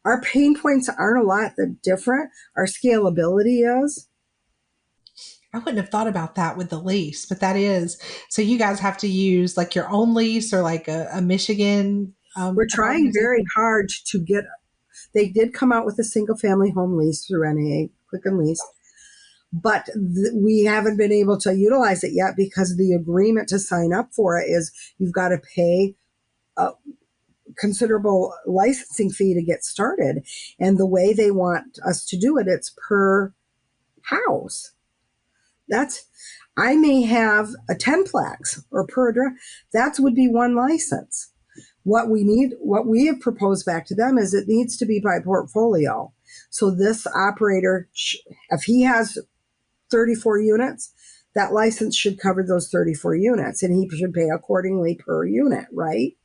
our pain points aren't a lot that different. Our scalability is. I wouldn't have thought about that with the lease, but that is, so you guys have to use like your own lease or like a Michigan. We're trying very hard to get, they did come out with a single family home lease through NAA, Quick and Lease, but we haven't been able to utilize it yet because the agreement to sign up for it is you've got to pay a considerable licensing fee to get started. And the way they want us to do it, it's per house. I may have a 10plex or per address. That would be one license. What we have proposed back to them is it needs to be by portfolio. So this operator, if he has 34 units, that license should cover those 34 units, and he should pay accordingly per unit, right?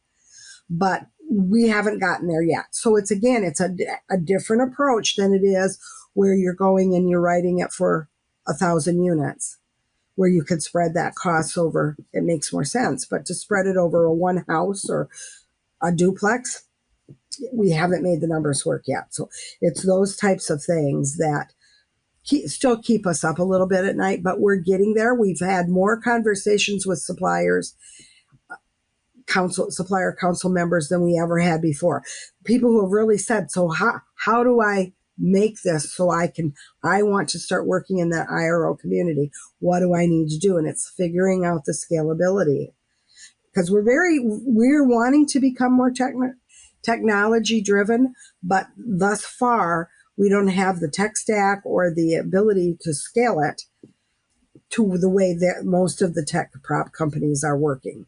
But we haven't gotten there yet. So it's a different approach than it is where you're going and you're writing it for 1,000 units where you could spread that cost over, it makes more sense. But to spread it over a one house or a duplex, we haven't made the numbers work yet. So it's those types of things that still keep us up a little bit at night, but we're getting there. We've had more conversations with supplier council members than we ever had before. People who have really said, so how do I make this so I want to start working in that IRO community? What do I need to do? And it's figuring out the scalability, because we're wanting to become more technology driven, but thus far we don't have the tech stack or the ability to scale it to the way that most of the tech prop companies are working.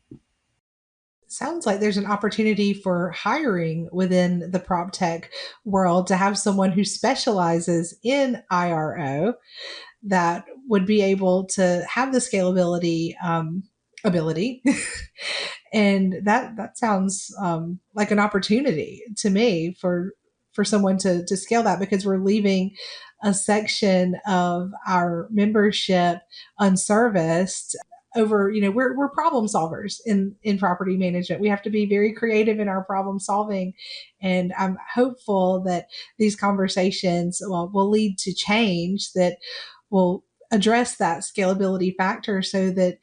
Sounds like there's an opportunity for hiring within the prop tech world to have someone who specializes in IRO that would be able to have the scalability ability. And that sounds like an opportunity to me for someone to scale that, because we're leaving a section of our membership unserviced. Over, we're problem solvers in property management. We have to be very creative in our problem solving, and I'm hopeful that these conversations will lead to change that will address that scalability factor, so that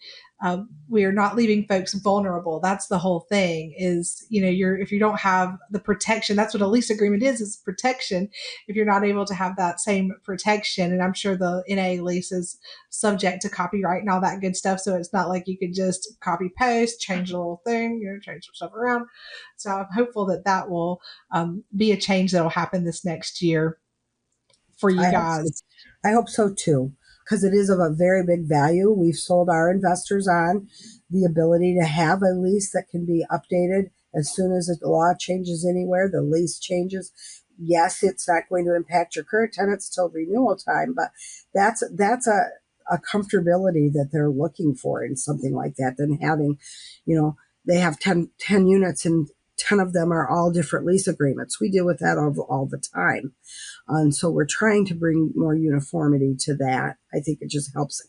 we are not leaving folks vulnerable. That's the whole thing. Is if you don't have the protection, that's what a lease agreement is protection. If you're not able to have that same protection, and I'm sure the NA lease is subject to copyright and all that good stuff, so it's not like you could just copy paste, change a little thing, change some stuff around. So I'm hopeful that will be a change that will happen this next year for you guys. I hope so too, because it is of a very big value. We've sold our investors on the ability to have a lease that can be updated as soon as the law changes anywhere, the lease changes. Yes, it's not going to impact your current tenants till renewal time, but that's a comfortability that they're looking for in something like that, than having, they have 10 units and 10 of them are all different lease agreements. We deal with that all the time. And so we're trying to bring more uniformity to that. I think it just helps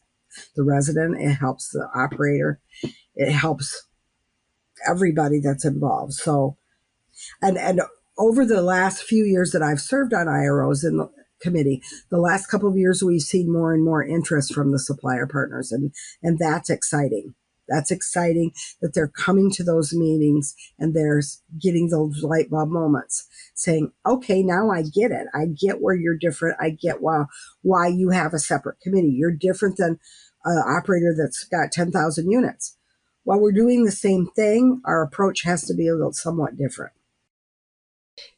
the resident. It helps the operator. It helps everybody that's involved. So, and over the last few years that I've served on IROs in the committee, the last couple of years, we've seen more and more interest from the supplier partners. And that's exciting. That's exciting that they're coming to those meetings and they're getting those light bulb moments, saying, okay, now I get it. I get where you're different. I get why you have a separate committee. You're different than an operator that's got 10,000 units. While we're doing the same thing, our approach has to be a little somewhat different.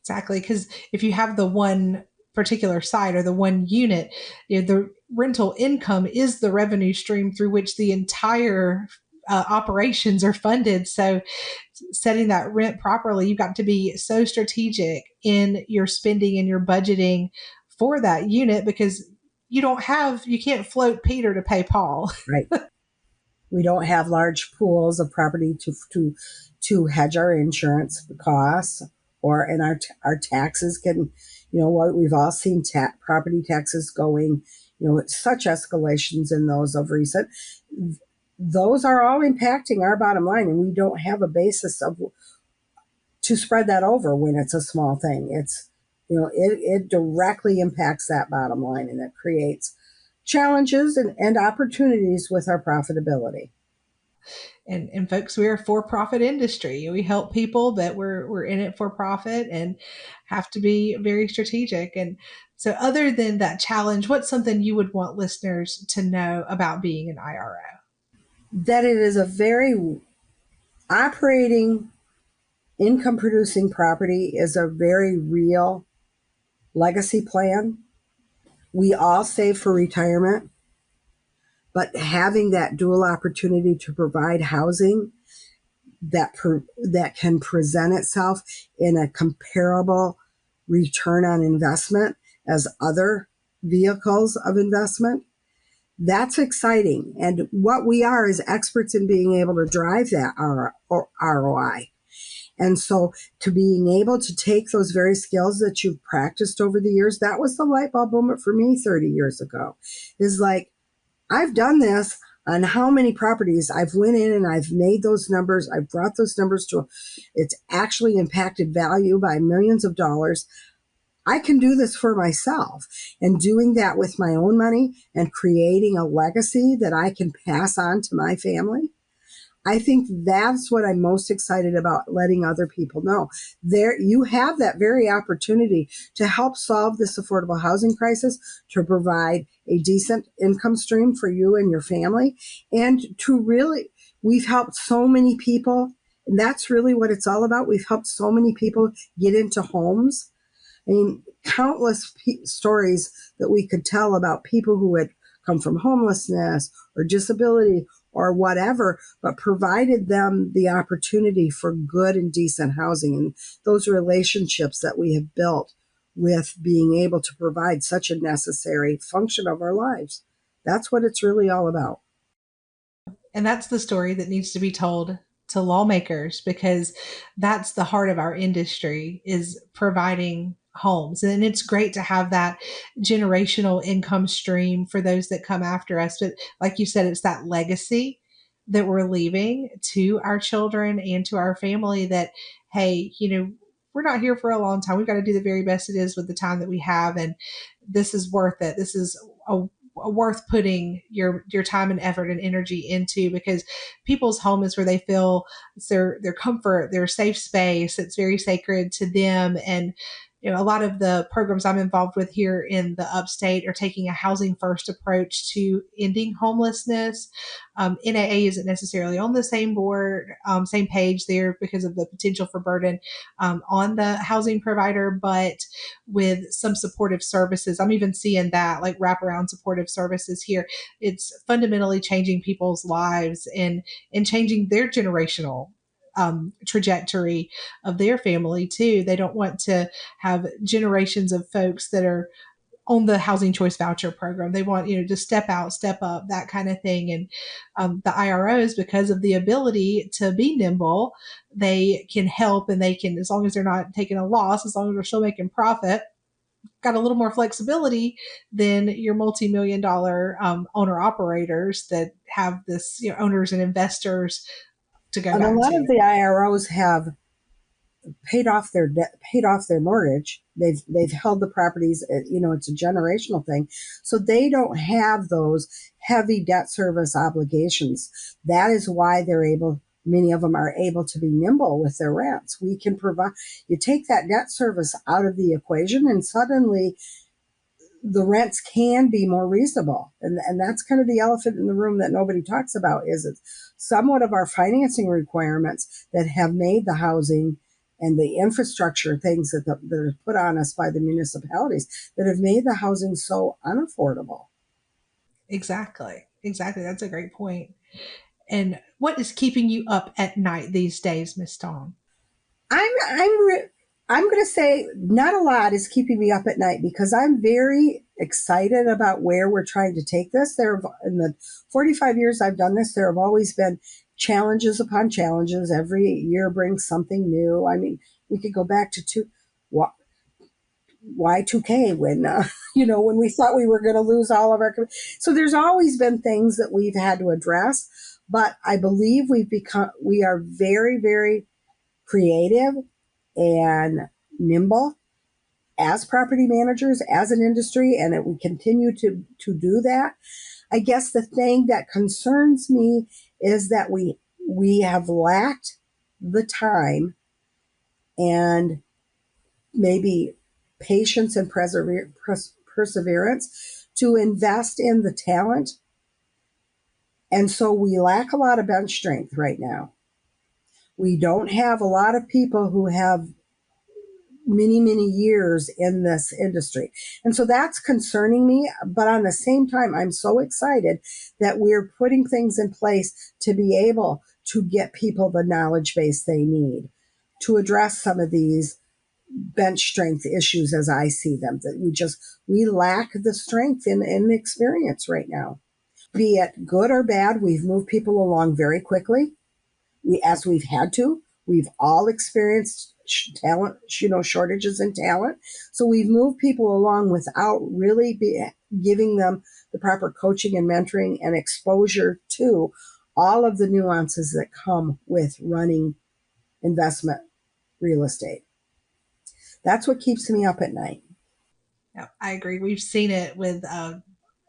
Exactly. Because if you have the one particular site or the one unit, the rental income is the revenue stream through which the entire operations are funded. So setting that rent properly, you've got to be so strategic in your spending and your budgeting for that unit, because you can't float Peter to pay Paul. Right. We don't have large pools of property to hedge our insurance costs, and our taxes can, what we've all seen property taxes going, such escalations in those of recent. Those are all impacting our bottom line, and we don't have a basis to spread that over when it's a small thing. It's, it directly impacts that bottom line, and it creates challenges and opportunities with our profitability. And folks, we're a for-profit industry. We help people, but we're in it for profit and have to be very strategic. And so other than that challenge, what's something you would want listeners to know about being an IRO? That it is a very operating income producing property is a very real legacy plan. We all save for retirement, but having that dual opportunity to provide housing that can present itself in a comparable return on investment as other vehicles of investment, that's exciting. And what we are is experts in being able to drive that ROI. And so to being able to take those very skills that you've practiced over the years, that was the light bulb moment for me 30 years ago, is like, I've done this on how many properties. I've went in and I've made those numbers. I've brought those numbers to, it's actually impacted value by millions of dollars. I can do this for myself, and doing that with my own money and creating a legacy that I can pass on to my family. I think that's what I'm most excited about, letting other people know. There, you have that very opportunity to help solve this affordable housing crisis, to provide a decent income stream for you and your family, and to really, we've helped so many people. And that's really what it's all about. We've helped so many people get into homes. I mean, countless stories that we could tell about people who had come from homelessness or disability or whatever, but provided them the opportunity for good and decent housing. And those relationships that we have built with being able to provide such a necessary function of our lives. That's what it's really all about. And that's the story that needs to be told to lawmakers, because that's the heart of our industry, is providing homes. And it's great to have that generational income stream for those that come after us. But like you said, it's that legacy that we're leaving to our children and to our family that, hey, we're not here for a long time. We've got to do the very best it is with the time that we have. And this is worth it. This is worth putting your time and effort and energy into, because people's home is where they feel it's their comfort, their safe space. It's very sacred to them. And a lot of the programs I'm involved with here in the upstate are taking a housing first approach to ending homelessness. NAA isn't necessarily on the same board, same page there, because of the potential for burden on the housing provider, but with some supportive services. I'm even seeing that, like wraparound supportive services here. It's fundamentally changing people's lives and changing their generational trajectory of their family too. They don't want to have generations of folks that are on the housing choice voucher program. They want, to step out, step up, that kind of thing. And the IROs, because of the ability to be nimble, they can help, and they can, as long as they're not taking a loss, as long as they're still making profit, got a little more flexibility than your multi-million dollar owner operators that have this, owners and investors to go And a back lot to. of the IROs have paid off their debt, paid off their mortgage. They've held the properties. It's a generational thing, so they don't have those heavy debt service obligations. That is why they're able. Many of them are able to be nimble with their rents. We can provide. You take that debt service out of the equation, and suddenly the rents can be more reasonable. And that's kind of the elephant in the room that nobody talks about, is it's somewhat of our financing requirements that have made the housing and the infrastructure things that are put on us by the municipalities that have made the housing so unaffordable. Exactly. That's a great point. And what is keeping you up at night these days, Miss Dawn? I'm going to say not a lot is keeping me up at night, because I'm very excited about where we're trying to take this. In the 45 years I've done this, there have always been challenges upon challenges. Every year brings something new. I mean, we could go back to Y2K when when we thought we were going to lose all of our. So there's always been things that we've had to address, but I believe we are very, very creative and nimble as property managers, as an industry, and we continue to do that. I guess the thing that concerns me is that we have lacked the time and maybe patience and perseverance to invest in the talent. And so we lack a lot of bench strength right now. We don't have a lot of people who have many, many years in this industry. And so that's concerning me. But on the same time, I'm so excited that we're putting things in place to be able to get people the knowledge base they need to address some of these bench strength issues as I see them, that we lack the strength and the experience right now. Be it good or bad, we've moved people along very quickly. As we've had to. We've all experienced talent, shortages in talent. So we've moved people along without really giving them the proper coaching and mentoring and exposure to all of the nuances that come with running investment real estate. That's what keeps me up at night. Yeah, I agree. We've seen it with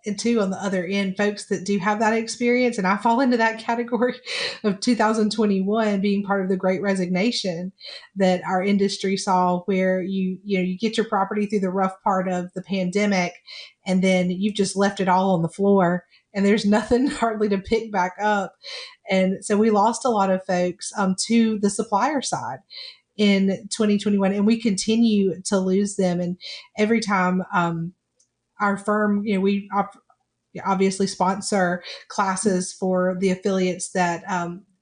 and two on the other end, folks that do have that experience. And I fall into that category of 2021 being part of the Great Resignation that our industry saw, where you get your property through the rough part of the pandemic, and then you've just left it all on the floor and there's nothing hardly to pick back up. And so we lost a lot of folks to the supplier side in 2021, and we continue to lose them. And every time our firm, we obviously sponsor classes for the affiliates that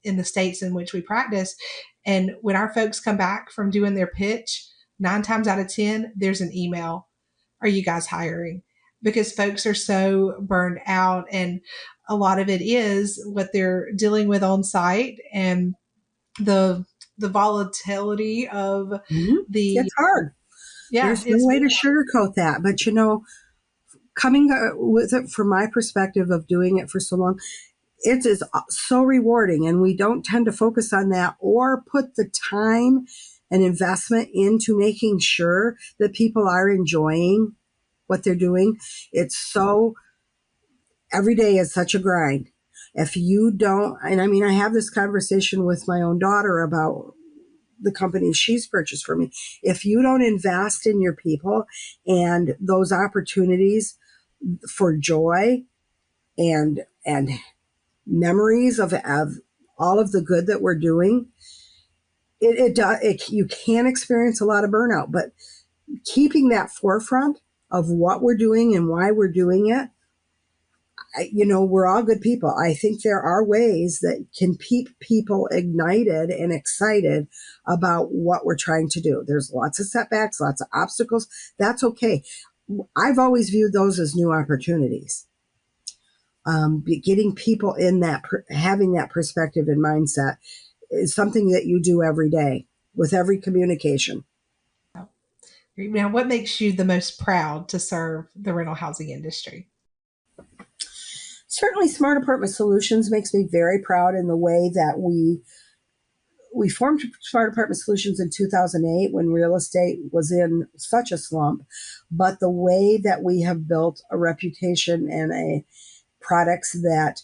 in the states in which we practice. And when our folks come back from doing their pitch, 9 times out of 10, there's an email. Are you guys hiring? Because folks are so burned out, and a lot of it is what they're dealing with on site, and the volatility of the It's hard. yeah, There's no it's way to sugarcoat that. But coming with it from my perspective of doing it for so long, it is so rewarding, and we don't tend to focus on that or put the time and investment into making sure that people are enjoying what they're doing. It's so, every day is such a grind. If you don't, and I mean, I have this conversation with my own daughter about the company she's purchased for me. If you don't invest in your people and those opportunities for joy and memories of all of the good that we're doing, you can experience a lot of burnout. But keeping that forefront of what we're doing and why we're doing it, we're all good people. I think there are ways that can keep people ignited and excited about what we're trying to do. There's lots of setbacks, lots of obstacles. That's okay. I've always viewed those as new opportunities. Getting people in that, having that perspective and mindset is something that you do every day with every communication. Now, what makes you the most proud to serve the rental housing industry? Certainly, Smart Apartment Solutions makes me very proud in the way that we formed Smart Apartment Solutions in 2008 when real estate was in such a slump. But the way that we have built a reputation and products that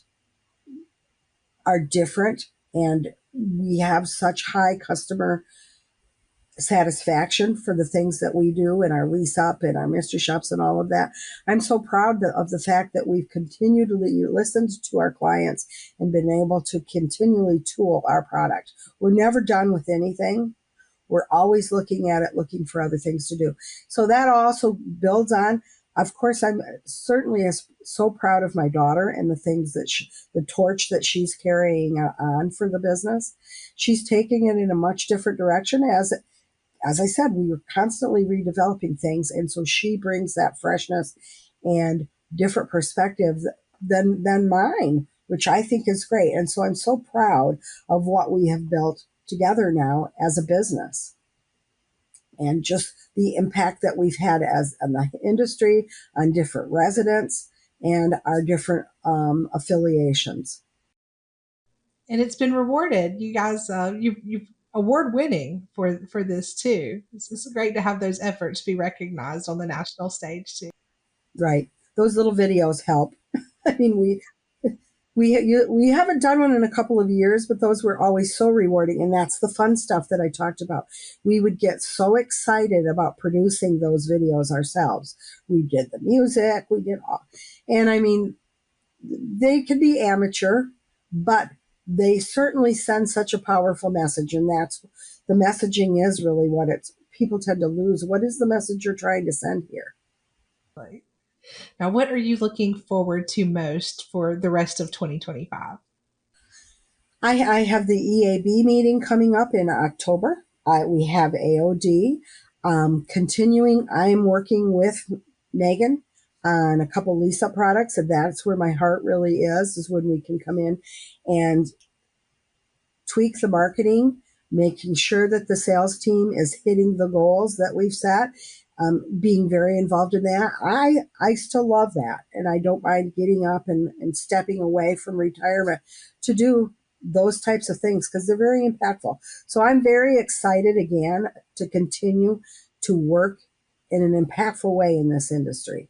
are different, and we have such high customer satisfaction for the things that we do and our lease up and our mystery shops and all of that. I'm so proud of the fact that we've continually listened to our clients and been able to continually tool our product. We're never done with anything. We're always looking at it, looking for other things to do. So that also builds on. Of course, I'm certainly so proud of my daughter and the things that the torch that she's carrying on for the business. She's taking it in a much different direction. As I said, we were constantly redeveloping things. And so she brings that freshness and different perspective than mine, which I think is great. And so I'm so proud of what we have built together now as a business, and just the impact that we've had as on the industry, on different residents, and our different affiliations. And it's been rewarded. You guys, you've award winning for this too. It's great to have those efforts be recognized on the national stage too. Right. Those little videos help. I mean, we haven't done one in a couple of years, but those were always so rewarding. And that's the fun stuff that I talked about. We would get so excited about producing those videos ourselves. We did the music, we did all. And I mean, they could be amateur, but they certainly send such a powerful message. And that's the messaging is really what people tend to lose. What is the message you're trying to send here? Right. Now, what are you looking forward to most for the rest of 2025? I have the EAB meeting coming up in October. We have AOD. Continuing, I'm working with Megan on a couple lease-up products, and that's where my heart really is when we can come in and tweak the marketing, making sure that the sales team is hitting the goals that we've set, being very involved in that. I still love that, and I don't mind getting up and stepping away from retirement to do those types of things because they're very impactful. So I'm very excited again to continue to work in an impactful way in this industry.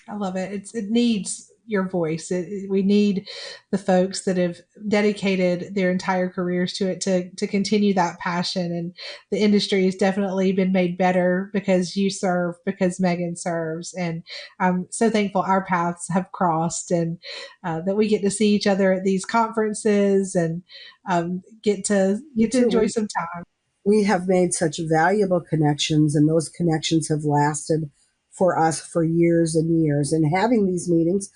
I love it. It needs your voice. We need the folks that have dedicated their entire careers to it to continue that passion. And the industry has definitely been made better because you serve, because Megan serves. And I'm so thankful our paths have crossed and that we get to see each other at these conferences and get to enjoy some time. We have made such valuable connections, and those connections have lasted for us for years and years. And having these meetings,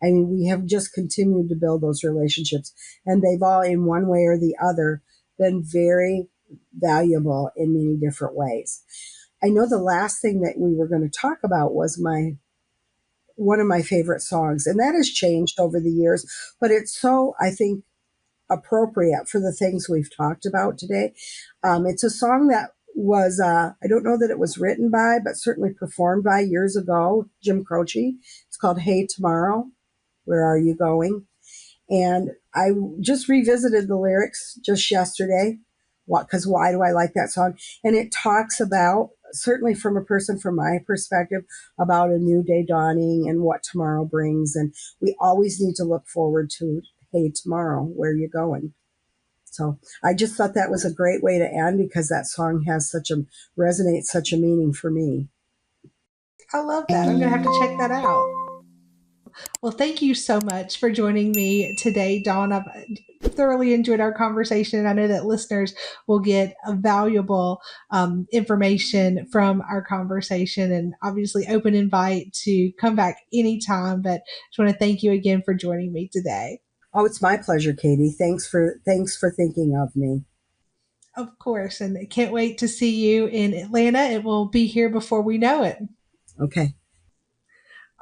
I mean, we have just continued to build those relationships, and they've all, in one way or the other, been very valuable in many different ways. I know the last thing that we were going to talk about was one of my favorite songs, and that has changed over the years, but it's so, I think, appropriate for the things we've talked about today. It's a song that was, I don't know that it was written by, but certainly performed by years ago, Jim Croce. It's called Hey Tomorrow, Where Are You Going? And I just revisited the lyrics just yesterday, because why do I like that song? And it talks about, certainly from a person from my perspective, about a new day dawning and what tomorrow brings. And we always need to look forward to, hey, tomorrow, where are you going? So I just thought that was a great way to end because that song has resonates such a meaning for me. I love that. I'm going to have to check that out. Well, thank you so much for joining me today, Dawn. I've thoroughly enjoyed our conversation. I know that listeners will get a valuable information from our conversation, and obviously open invite to come back anytime. But I just want to thank you again for joining me today. Oh, it's my pleasure, Katie. Thanks for thinking of me. Of course. And I can't wait to see you in Atlanta. It will be here before we know it. Okay.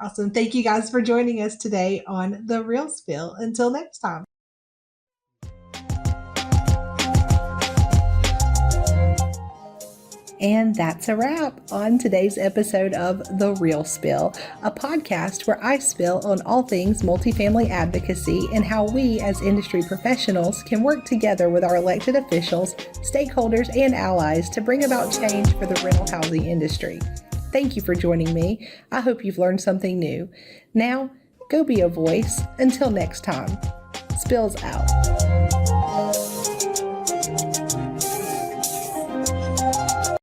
Awesome. Thank you guys for joining us today on The Real Spill. Until next time. And that's a wrap on today's episode of The Real Spill, a podcast where I spill on all things multifamily advocacy and how we as industry professionals can work together with our elected officials, stakeholders, and allies to bring about change for the rental housing industry. Thank you for joining me. I hope you've learned something new. Now, go be a voice. Until next time, Spills out.